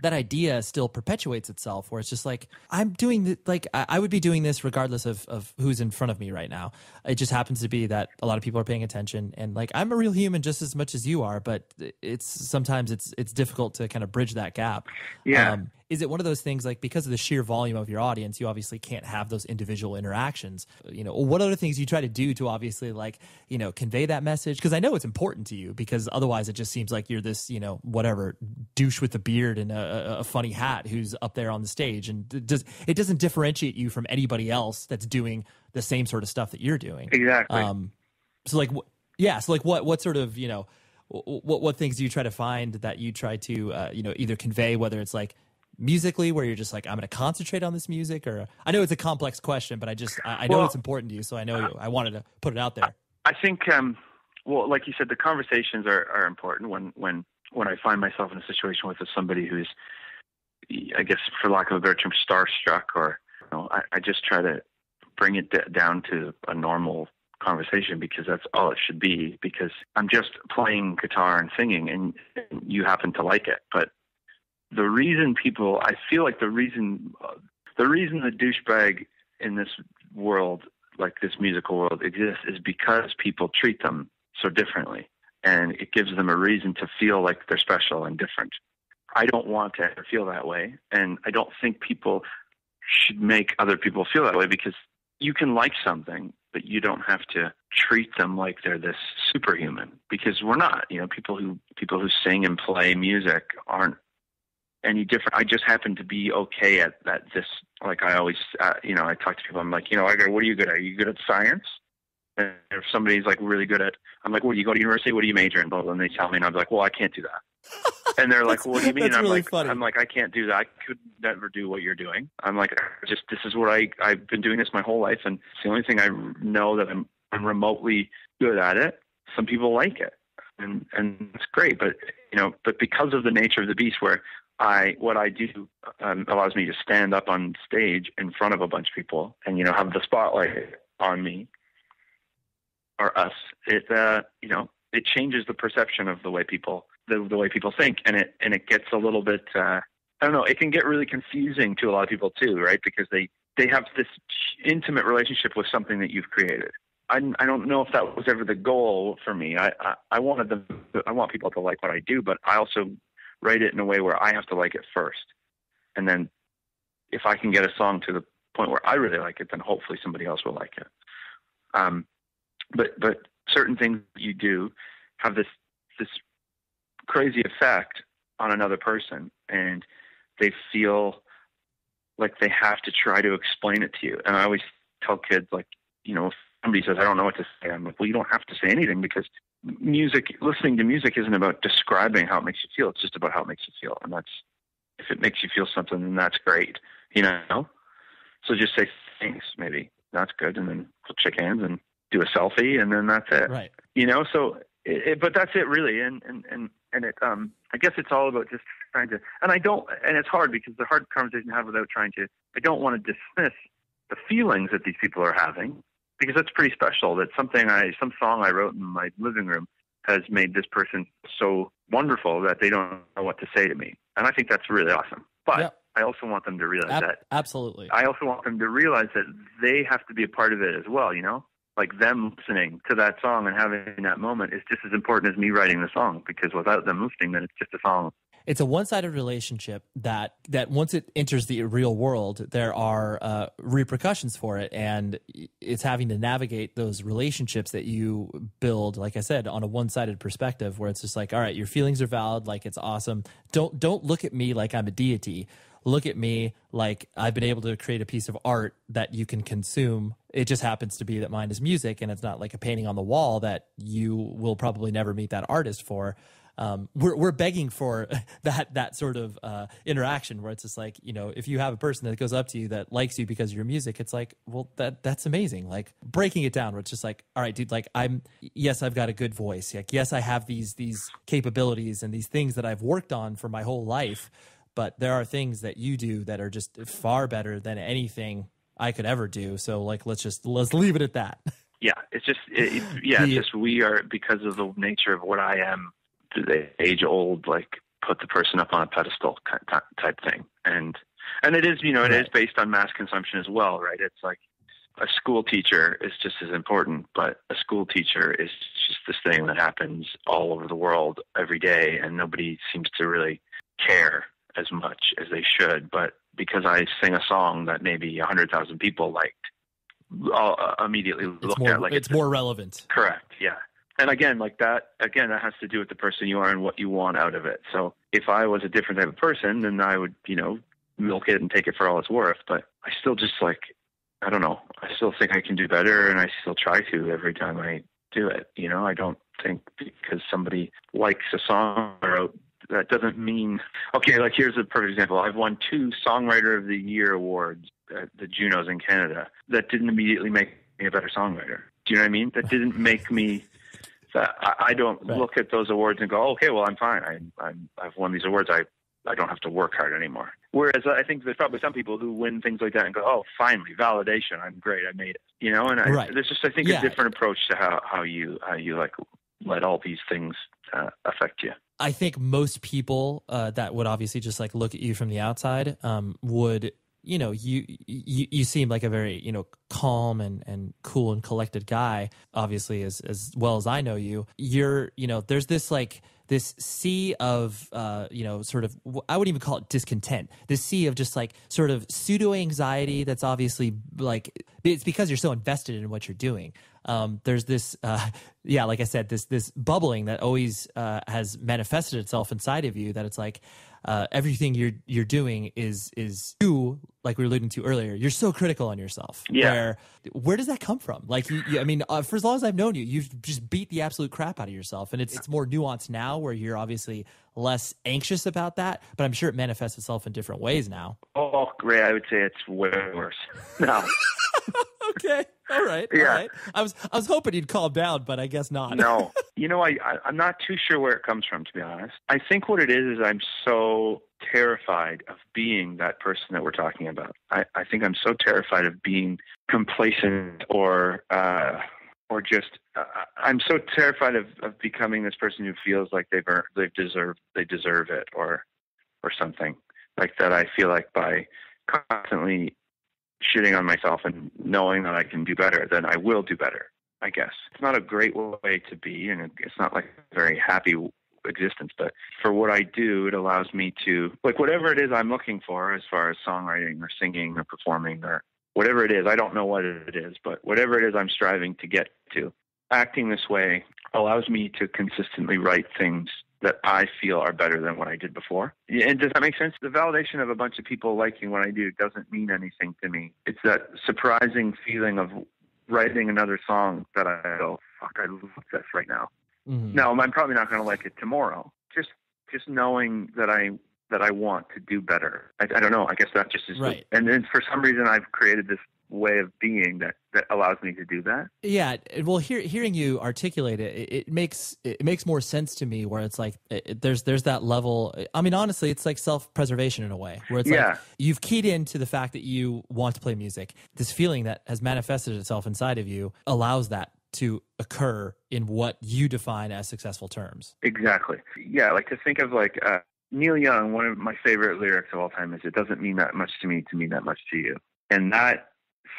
idea still perpetuates itself, where it's just like, I'm doing I would be doing this regardless of who's in front of me right now. It just happens to be that a lot of people are paying attention, and like, I'm a real human just as much as you are, but sometimes it's difficult to kind of bridge that gap. Yeah. Is it one of those things, like, because of the sheer volume of your audience, you obviously can't have those individual interactions? What other things you try to do to obviously, like, convey that message? Because I know it's important to you, because otherwise it just seems like you're this, whatever douche with a beard and a funny hat who's up there on the stage, and it doesn't differentiate you from anybody else that's doing the same sort of stuff that you're doing. Exactly. What sort of, what things do you try to find that you try to, either convey, whether it's like musically, where you're just like, I'm going to concentrate on this music, or I know it's a complex question, but I know it's important to you. So I wanted to put it out there. I think, like you said, the conversations are important when I find myself in a situation with somebody who's, I guess, for lack of a better term, starstruck, or, I just try to bring it down to a normal conversation, because that's all it should be, because I'm just playing guitar and singing and you happen to like it. But the reason I feel like the reason the douchebag in this world, like this musical world, exists is because people treat them so differently, and it gives them a reason to feel like they're special and different. I don't want to ever feel that way, and I don't think people should make other people feel that way, because you can like something, but you don't have to treat them like they're this superhuman, because we're not. People who sing and play music aren't any different. I just happen to be okay at this. Like I always, I talk to people. I'm like, I go, what are you good at? Are you good at science? And if somebody's like really good at, I'm like, well, you go to university, what do you major in? Blah, blah, and they tell me, and I'm like, well, I can't do that. And they're like, well, what do you mean? I'm really like, funny. I'm like, I can't do that. I could never do what you're doing. I'm like, this is what I've been doing this my whole life, and it's the only thing I know that I'm remotely good at it. Some people like it, and it's great, but because of the nature of the beast, where what I do allows me to stand up on stage in front of a bunch of people and have the spotlight on me or us. It changes the perception of the way people the way people think, and it gets a little bit, I don't know, it can get really confusing to a lot of people too, right? Because they have this intimate relationship with something that you've created. I don't know if that was ever the goal for me. I want people to like what I do, but I also write it in a way where I have to like it first. And then if I can get a song to the point where I really like it, then hopefully somebody else will like it. But certain things that you do have this crazy effect on another person, and they feel like they have to try to explain it to you. And I always tell kids, like, you know, if somebody says, I don't know what to say, I'm like, well, you don't have to say anything, because listening to music isn't about describing how it makes you feel. It's just about how it makes you feel. And if it makes you feel something, then that's great, you know? So just say thanks, maybe. That's good. And then we'll shake hands and do a selfie, and then that's it. Right. You know, so, but that's it really. And it, I guess it's all about just trying to, and it's hard, because the hard conversation to have without trying to, I don't want to dismiss the feelings that these people are having, because that's pretty special. That some song I wrote in my living room has made this person so wonderful that they don't know what to say to me. And I think that's really awesome. But yep. I also want them to realize that. Absolutely. I also want them to realize that they have to be a part of it as well, you know? Like, them listening to that song and having that moment is just as important as me writing the song, because without them listening, then it's just a song. It's a one-sided relationship that once it enters the real world, there are repercussions for it, and it's having to navigate those relationships that you build, like I said, on a one-sided perspective, where it's just like, all right, your feelings are valid, like it's awesome. Don't look at me like I'm a deity. Look at me like I've been able to create a piece of art that you can consume. It just happens to be that mine is music, and it's not like a painting on the wall that you will probably never meet that artist for. We're begging for that sort of interaction, where it's just like, you know, if you have a person that goes up to you that likes you because of your music, it's like, well, that's amazing. Like, breaking it down, where it's just like, all right, dude, like, yes, I've got a good voice. Like, yes, I have these capabilities and these things that I've worked on for my whole life, but there are things that you do that are just far better than anything I could ever do. So, like, let's leave it at that. Yeah, it's just we are, because of the nature of what I am, the age old, like, put the person up on a pedestal type thing. And it is, you know, it is based on mass consumption as well, right? It's like a school teacher is just as important, but a school teacher is just this thing that happens all over the world every day, and nobody seems to really care as much as they should. But because I sing a song that maybe 100,000 people liked, I'll immediately look at, like, it's more relevant. Correct. Yeah. And again, like that has to do with the person you are and what you want out of it. So if I was a different type of person, then I would, you know, milk it and take it for all it's worth. But I still just, like, I don't know. I still think I can do better, and I still try to every time I do it. You know, I don't think because somebody likes a song I wrote, that doesn't mean, okay, like, here's a perfect example. I've won 2 Songwriter of the Year awards at the Junos in Canada. That didn't immediately make me a better songwriter. Do you know what I mean? That didn't make me... I don't look at those awards and go, okay, well, I'm fine. I've won these awards. I don't have to work hard anymore. Whereas I think there's probably some people who win things like that and go, oh, finally, validation. I'm great. I made it. You know, and there's just, I think, a different approach to how you like let all these things affect you. I think most people that would obviously just, like, look at you from the outside would, you know, you seem like a very, you know, calm and cool and collected guy, obviously, as well as I know you. You're, you know, there's this, like, this sea of, you know, sort of, I wouldn't even call it discontent, this sea of just, like, sort of pseudo anxiety that's obviously, like, it's because you're so invested in what you're doing. There's this, like I said, this bubbling that always has manifested itself inside of you, that it's like, everything you're doing is you, like we were alluding to earlier, you're so critical on yourself. Yeah. Where does that come from? Like, I mean, for as long as I've known you, you've just beat the absolute crap out of yourself. And it's more nuanced now, where you're obviously less anxious about that, but I'm sure it manifests itself in different ways now. Oh, great. I would say it's way worse. No. Okay. All right. Yeah. All right. I was hoping you'd calm down, but I guess not. No. You know, I'm not too sure where it comes from, to be honest. I think what it is I'm so terrified of being that person that we're talking about. I think I'm so terrified of being complacent or or just I'm so terrified of becoming this person who feels like they deserve it or something like that. I feel like by constantly shitting on myself and knowing that I can do better, then I will do better. I guess it's not a great way to be, and it's not like a very happy existence, but for what I do, it allows me to, like, whatever it is I'm looking for as far as songwriting or singing or performing or whatever it is, I don't know what it is, but whatever it is I'm striving to get to, acting this way allows me to consistently write things that I feel are better than what I did before. And does that make sense? The validation of a bunch of people liking what I do doesn't mean anything to me. It's that surprising feeling of writing another song that I go, fuck, I love this right now. Mm-hmm. No, I'm probably not going to like it tomorrow. Just knowing that I want to do better. I don't know. I guess that just is right. And then for some reason I've created this way of being that allows me to do that. Yeah. Well, hearing you articulate it, it makes more sense to me, where it's like, there's that level. I mean, honestly, it's like self-preservation in a way, where it's like you've keyed into the fact that you want to play music. This feeling that has manifested itself inside of you allows that to occur in what you define as successful terms. Exactly. Yeah. Like to think of like, Neil Young, one of my favorite lyrics of all time is, "It doesn't mean that much to me to mean that much to you." And that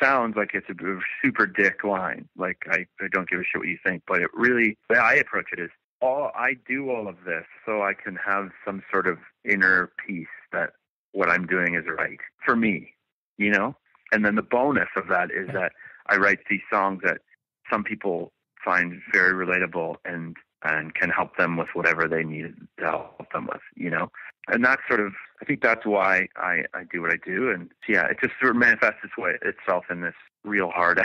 sounds like it's a super dick line. Like, I don't give a shit what you think, but it really, the way I approach it is, I do all of this so I can have some sort of inner peace that what I'm doing is right for me, you know? And then the bonus of that is that I write these songs that some people find very relatable and can help them with whatever they need to help them with, you know? And that's sort of, I think that's why I do what I do. And yeah, it just sort of manifests itself in this real hard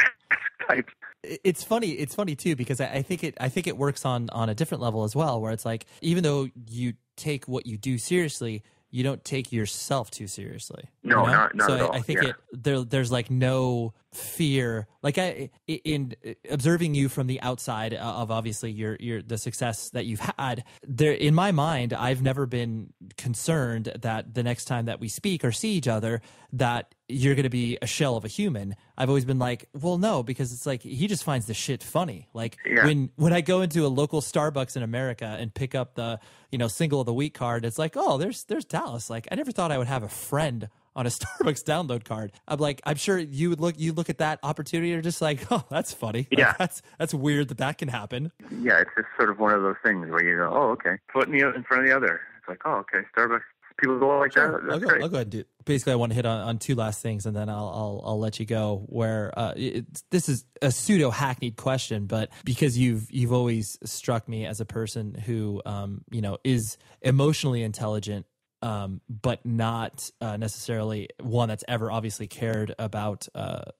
type. It's funny too, because I think it works on a different level as well, where it's like, even though you take what you do seriously, you don't take yourself too seriously. No, you know? not so at all. I think there's like no fear. Like in observing you from the outside of obviously your the success that you've had there, in my mind, I've never been concerned that the next time that we speak or see each other, that you're going to be a shell of a human. I've always been like, well, no, because it's like, he just finds the shit funny. Like when I go into a local Starbucks in America and pick up the, single of the week card, it's like, oh, there's Dallas. Like, I never thought I would have a friend on a Starbucks download card. I'm like, I'm sure you look at that opportunity, you're just like, oh, that's funny. Yeah. Like, that's weird that can happen. Yeah. It's just sort of one of those things where you go, oh, okay, foot in front of the other. It's like, oh, okay, Starbucks. People go like that. That's I'll go ahead and do it. Basically, I want to hit on two last things, and then I'll let you go. Where this is a pseudo hackneyed question, but because you've always struck me as a person who is emotionally intelligent, but not necessarily one that's ever obviously cared about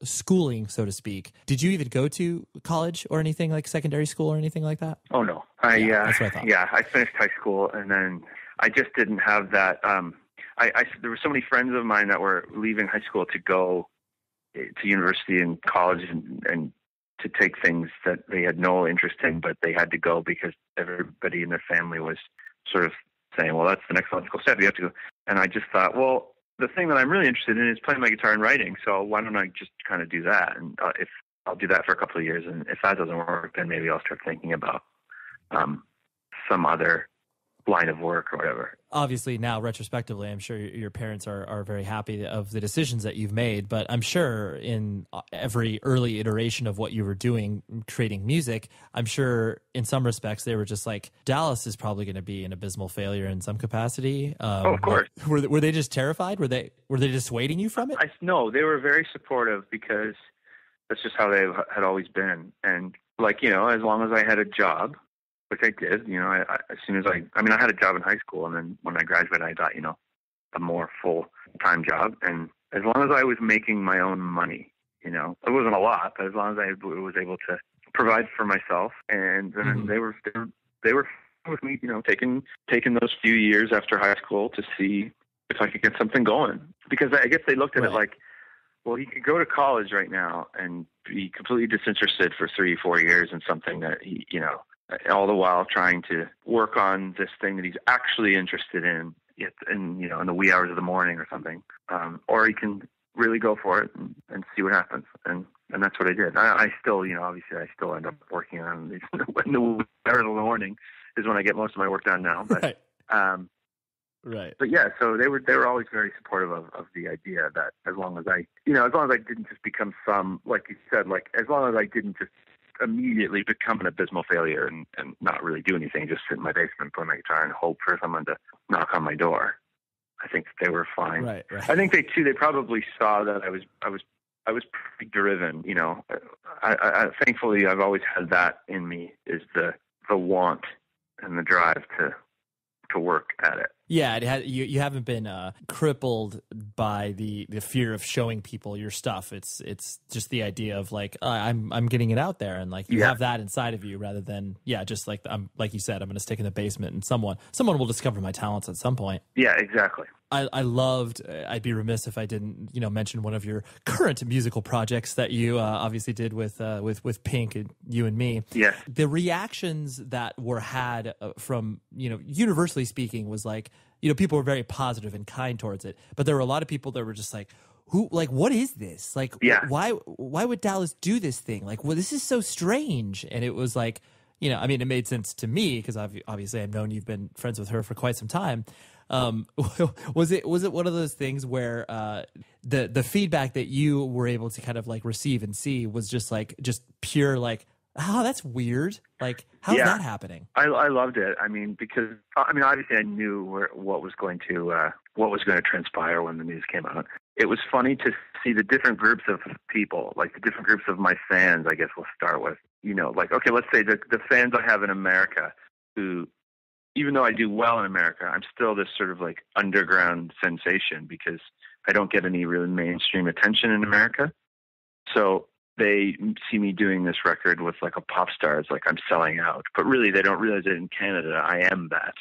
schooling, so to speak. Did you even go to college or anything, like secondary school or anything like that? Oh no, that's what I thought. Yeah, I finished high school and then I just didn't have that. There were so many friends of mine that were leaving high school to go to university and college and to take things that they had no interest in, but they had to go because everybody in their family was sort of saying, well, that's the next logical step. You have to go. And I just thought, well, the thing that I'm really interested in is playing my guitar and writing. So why don't I just kind of do that? And if I'll do that for a couple of years, and if that doesn't work, then maybe I'll start thinking about some other line of work or whatever. Obviously, now retrospectively, I'm sure your parents are very happy of the decisions that you've made, but I'm sure in every early iteration of what you were doing, creating music, I'm sure in some respects they were just like, Dallas is probably going to be an abysmal failure in some capacity. Of course. Were they just terrified? Were they dissuading you from it? No, they were very supportive because that's just how they had always been. And as long as I had a job, which I did, as soon as I had a job in high school, and then when I graduated, I got, a more full-time job. And as long as I was making my own money, it wasn't a lot, but as long as I was able to provide for myself, and then they were with me, taking those few years after high school to see if I could get something going. Because I guess they looked at it like, well, he could go to college right now and be completely disinterested for 3-4 years in something that he, all the while trying to work on this thing that he's actually interested in the wee hours of the morning or something. Or he can really go for it and see what happens. And And that's what I did. I still, obviously I still end up working on these when the morning is when I get most of my work done now. But, Right. Right. But yeah, so they were always very supportive of the idea that as long as I didn't just become like you said, like as long as I didn't just immediately become an abysmal failure and not really do anything, just sit in my basement, play my guitar and hope for someone to knock on my door. I think they were fine. Right. I think they probably saw that I was pretty driven, I thankfully I've always had that in me, is the want and the drive to work at it. Yeah, you haven't been crippled by the fear of showing people your stuff. It's just the idea of like I'm getting it out there, and like you have that inside of you, rather than just like like you said, I'm going to stick in the basement and someone will discover my talents at some point. Yeah, exactly. I loved. I'd be remiss if I didn't mention one of your current musical projects that you obviously did with Pink and You and Me. Yeah. The reactions that were had from universally speaking was like, people were very positive and kind towards it, but there were a lot of people that were just like, what is this? Like, why would Dallas do this thing? Like, well, this is so strange. And it was like, it made sense to me because obviously I've known you've been friends with her for quite some time. Was it one of those things where the feedback that you were able to kind of like receive and see was just pure like, oh, that's weird. Like, how's that happening? I loved it. Because obviously I knew what was going to transpire when the news came out. It was funny to see the different groups of people, like the different groups of my fans, I guess we'll start with, like, okay, let's say the fans I have in America who, even though I do well in America, I'm still this sort of like underground sensation because I don't get any really mainstream attention in America. So they see me doing this record with like a pop star. It's like I'm selling out, but really they don't realize that in Canada I am that,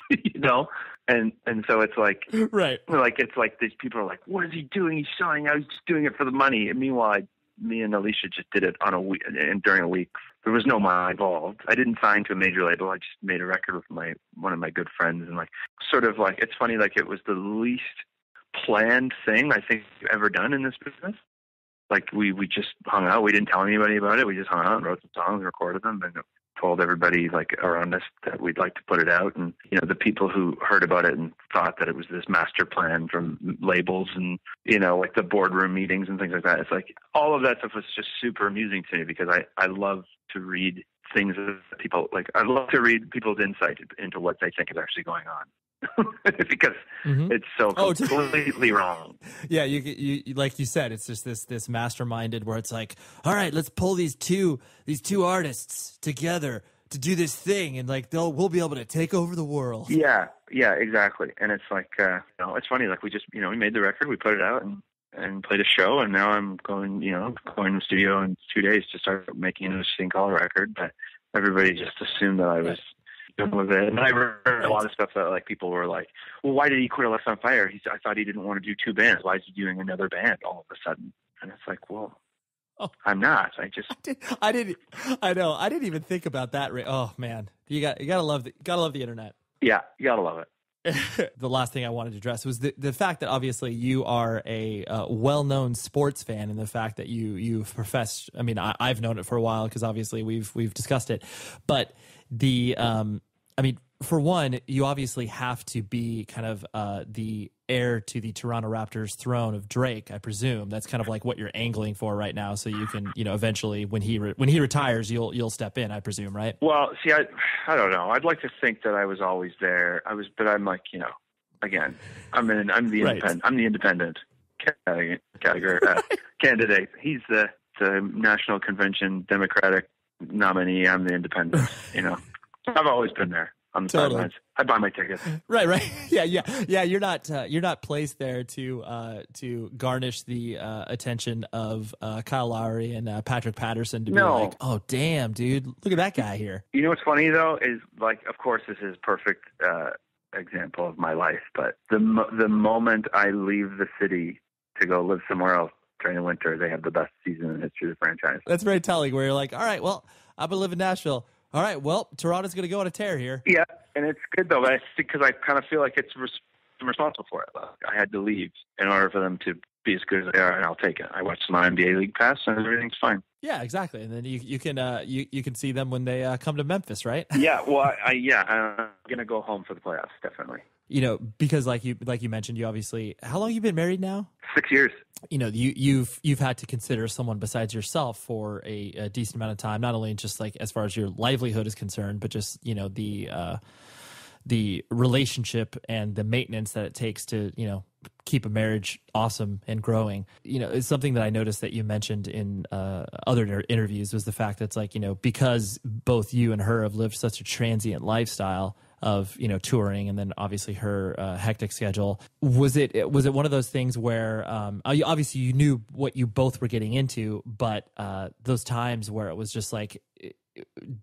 And so it's like, right. Like, it's like these people are like, what is he doing? He's selling out. He's just doing it for the money. And meanwhile, me and Alicia just did it on a week, and during a week. There was no money involved. I didn't sign to a major label. I just made a record with one of my good friends, and like sort of like, it's funny, like it was the least planned thing I think we've ever done in this business. Like we just hung out. We didn't tell anybody about it. We just hung out and wrote some songs and recorded them and told everybody like around us that we'd like to put it out. And the people who heard about it and thought that it was this master plan from labels and like the boardroom meetings and things like that. It's like all of that stuff was just super amusing to me because I love to read things that people like. I love to read people's insight into what they think is actually going on. Because it's so completely wrong. Yeah, you like you said, it's just this masterminded where it's like, all right, let's pull these two artists together to do this thing, and like we'll be able to take over the world. Yeah, exactly. And it's like, it's funny. Like we just, we made the record, we put it out, and played a show, and now I'm going to the studio in 2 days to start making this thing called a record. But everybody just assumed that I was. With it. And I heard a lot of stuff that like people were like, well, why did he quit Alexisonfire? I thought he didn't want to do two bands. Why is he doing another band all of a sudden? And it's like, well, I'm not. I didn't even think about that. Oh man, you gotta love the internet. Yeah, you gotta love it. The last thing I wanted to address was the fact that obviously you are a well-known sports fan, and the fact that you've professed. I mean, I've known it for a while because obviously we've discussed it, but for one, you obviously have to be kind of the heir to the Toronto Raptors throne of Drake, I presume. That's kind of like what you're angling for right now, so you can, eventually when he retires, you'll step in, I presume, right? Well, see, I don't know. I'd like to think that I was always there. But I'm like, again, I'm the independent. I'm the independent category candidate. He's the National Convention Democratic nominee. I'm the independent. I've always been there on the sidelines. I buy my tickets. Right. Yeah. You're not placed there to garnish the attention of Kyle Lowry and Patrick Patterson to be like, oh damn, dude, look at that guy here. You know what's funny though is like, of course, this is perfect example of my life, but the moment I leave the city to go live somewhere else during the winter, they have the best season in the history of the franchise. That's very telling. Where you're like, all right, well, I'm gonna live in Nashville. All right, well, Toronto's going to go on a tear here. Yeah, and it's good, though, because I kind of feel like I'm responsible for it. I had to leave in order for them to be as good as they are, and I'll take it. I watched my NBA League Pass, and everything's fine. Yeah, exactly. And then you can you can see them when they come to Memphis, right? Yeah, well, I'm gonna go home for the playoffs, definitely. You know, because like you mentioned, you obviously, how long you been married now? 6 years. You know, you've had to consider someone besides yourself for a decent amount of time, not only just like as far as your livelihood is concerned, but just, you know, the relationship and the maintenance that it takes to, you know, keep a marriage awesome and growing. You know, it's something that I noticed that you mentioned in other interviews was the fact that it's like, you know, because both you and her have lived such a transient lifestyle of, you know, touring, and then obviously her hectic schedule. Was it one of those things where obviously you knew what you both were getting into, but those times where it was just like,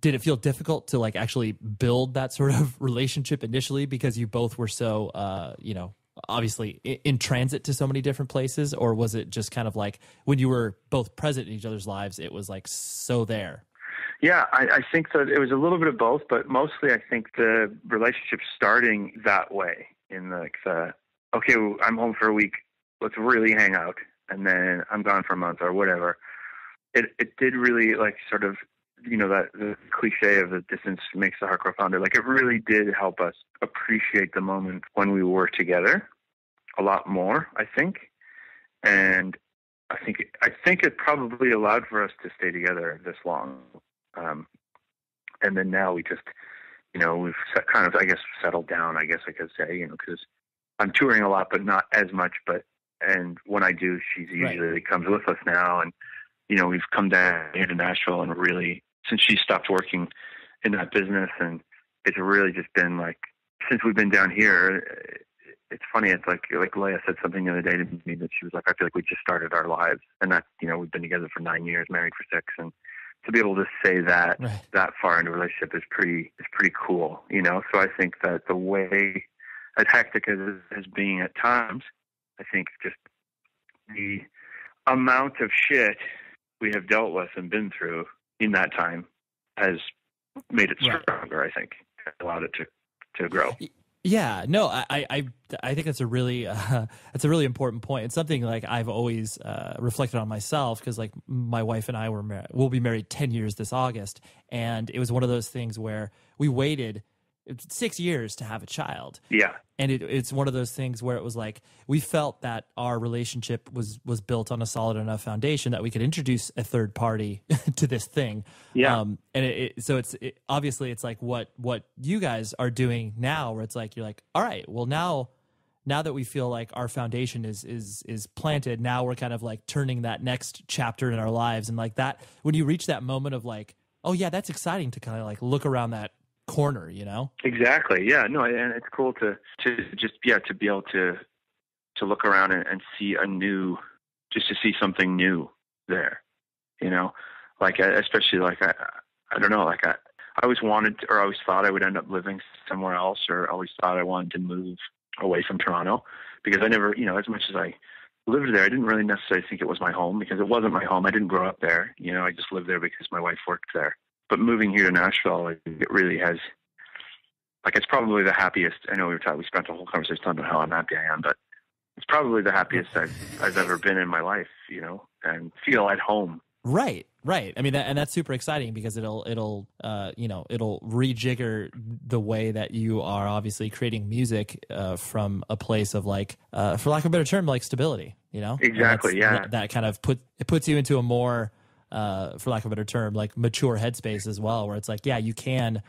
did it feel difficult to like actually build that sort of relationship initially because you both were so, you know, obviously in transit to so many different places? Or was it just kind of like when you were both present in each other's lives, it was like so there? Yeah, I think that it was a little bit of both, but mostly I think the relationship starting that way in like okay, I'm home for a week, let's really hang out, and then I'm gone for a month or whatever. It did really like sort of, you know, that the cliche of the distance makes the heart grow fonder. Like it really did help us appreciate the moment when we were together a lot more, I think. And I think it probably allowed for us to stay together this long. And then now we just, you know, we've kind of, I guess, settled down, I guess I could say, you know, because I'm touring a lot, but not as much. And when I do, she's usually comes with us now. And, you know, we've come down here to Nashville and really, since she stopped working in that business, and it's really just been like, since we've been down here, it's funny. It's like Leia said something the other day to me that she was like, I feel like we just started our lives, and that, you know, we've been together for 9 years, married for 6, and to be able to say that that far into a relationship is pretty cool, you know? So I think that the way, as hectic as being at times, I think just the amount of shit we have dealt with and been through in that time has made it stronger, I think, allowed it to grow. Yeah, no, I think that's a really important point. It's something like I've always reflected on myself, because like my wife and I we'll be married 10 years this August, and it was one of those things where we waited 6 years to have a child. Yeah. And it's one of those things where it was like we felt that our relationship was built on a solid enough foundation that we could introduce a third party to this thing. Yeah. And so obviously it's like what you guys are doing now, where it's like you're like, all right, well now that we feel like our foundation is planted, now we're kind of like turning that next chapter in our lives. And like that, when you reach that moment of like, oh yeah, that's exciting to kind of like look around that corner, you know? Exactly. Yeah. No, and it's cool to be able to look around and see to see something new there, you know? Like, especially like, I don't know, like I always wanted to, or always thought I would end up living somewhere else, or always thought I wanted to move away from Toronto, because I never, you know, as much as I lived there, I didn't really necessarily think it was my home, because it wasn't my home. I didn't grow up there. You know, I just lived there because my wife worked there. But moving here to Nashville, it really has, like, it's probably the happiest. I know we spent a whole conversation talking about how unhappy I am, but it's probably the happiest I've ever been in my life, you know, and feel at home. Right. I mean, that's super exciting, because it'll rejigger the way that you are obviously creating music from a place of like, for lack of a better term, like stability, you know? Exactly. Yeah. That kind of puts you into a more, for lack of a better term, like mature headspace as well, where it's like, yeah, you can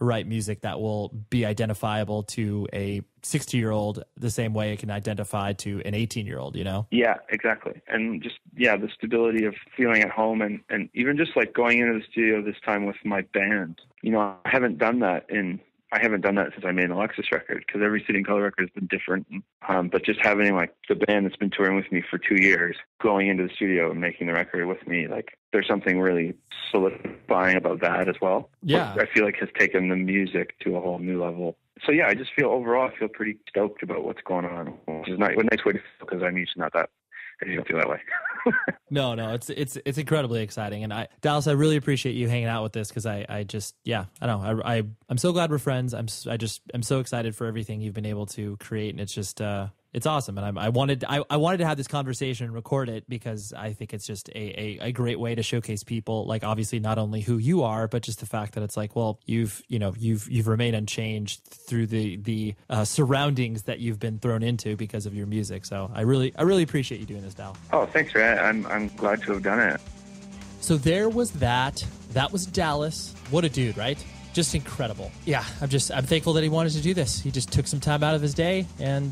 write music that will be identifiable to a 60-year-old the same way it can identify to an 18-year-old, you know? Yeah, exactly. And just, the stability of feeling at home, and even just like going into the studio this time with my band. You know, I haven't done that since I made an Alexis record, because every Sitting Color record has been different. But just having like the band that's been touring with me for 2 years, going into the studio and making the record with me, like there's something really solidifying about that as well. Yeah. I feel like has taken the music to a whole new level. So yeah, I just feel overall, I feel pretty stoked about what's going on, which is a nice way to feel, because I'm usually not that. I don't feel that way. No, it's incredibly exciting, and Dallas, I really appreciate you hanging out with this, because I don't know, I'm so glad we're friends. I'm so excited for everything you've been able to create, and it's just It's awesome, and I wanted to have this conversation and record it because I think it's just a great way to showcase people, like obviously not only who you are, but just the fact that it's like, well, you've remained unchanged through the surroundings that you've been thrown into because of your music. So I really appreciate you doing this, Dal. Oh, thanks, Ray. I'm glad to have done it. So there was that. That was Dallas. What a dude, right? Just incredible. Yeah, I'm thankful that he wanted to do this. He just took some time out of his day, and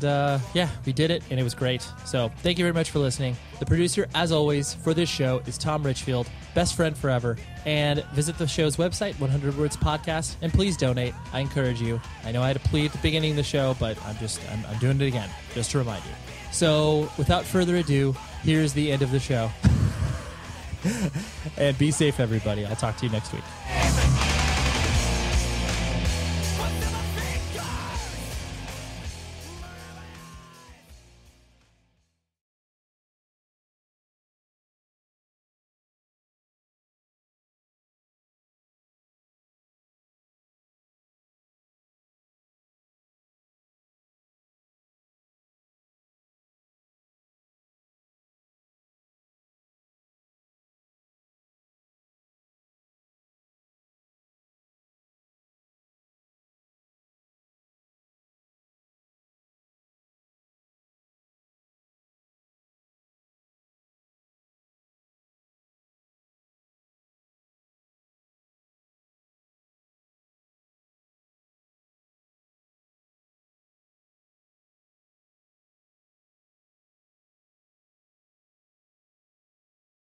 we did it, and it was great. So thank you very much for listening. The producer, as always, for this show is Tom Richfield, best friend forever. And visit the show's website, 100 Words Podcast, and please donate. I encourage you. I know I had a plea at the beginning of the show, but I'm doing it again, just to remind you. So without further ado, here's the end of the show. And be safe, everybody. I'll talk to you next week.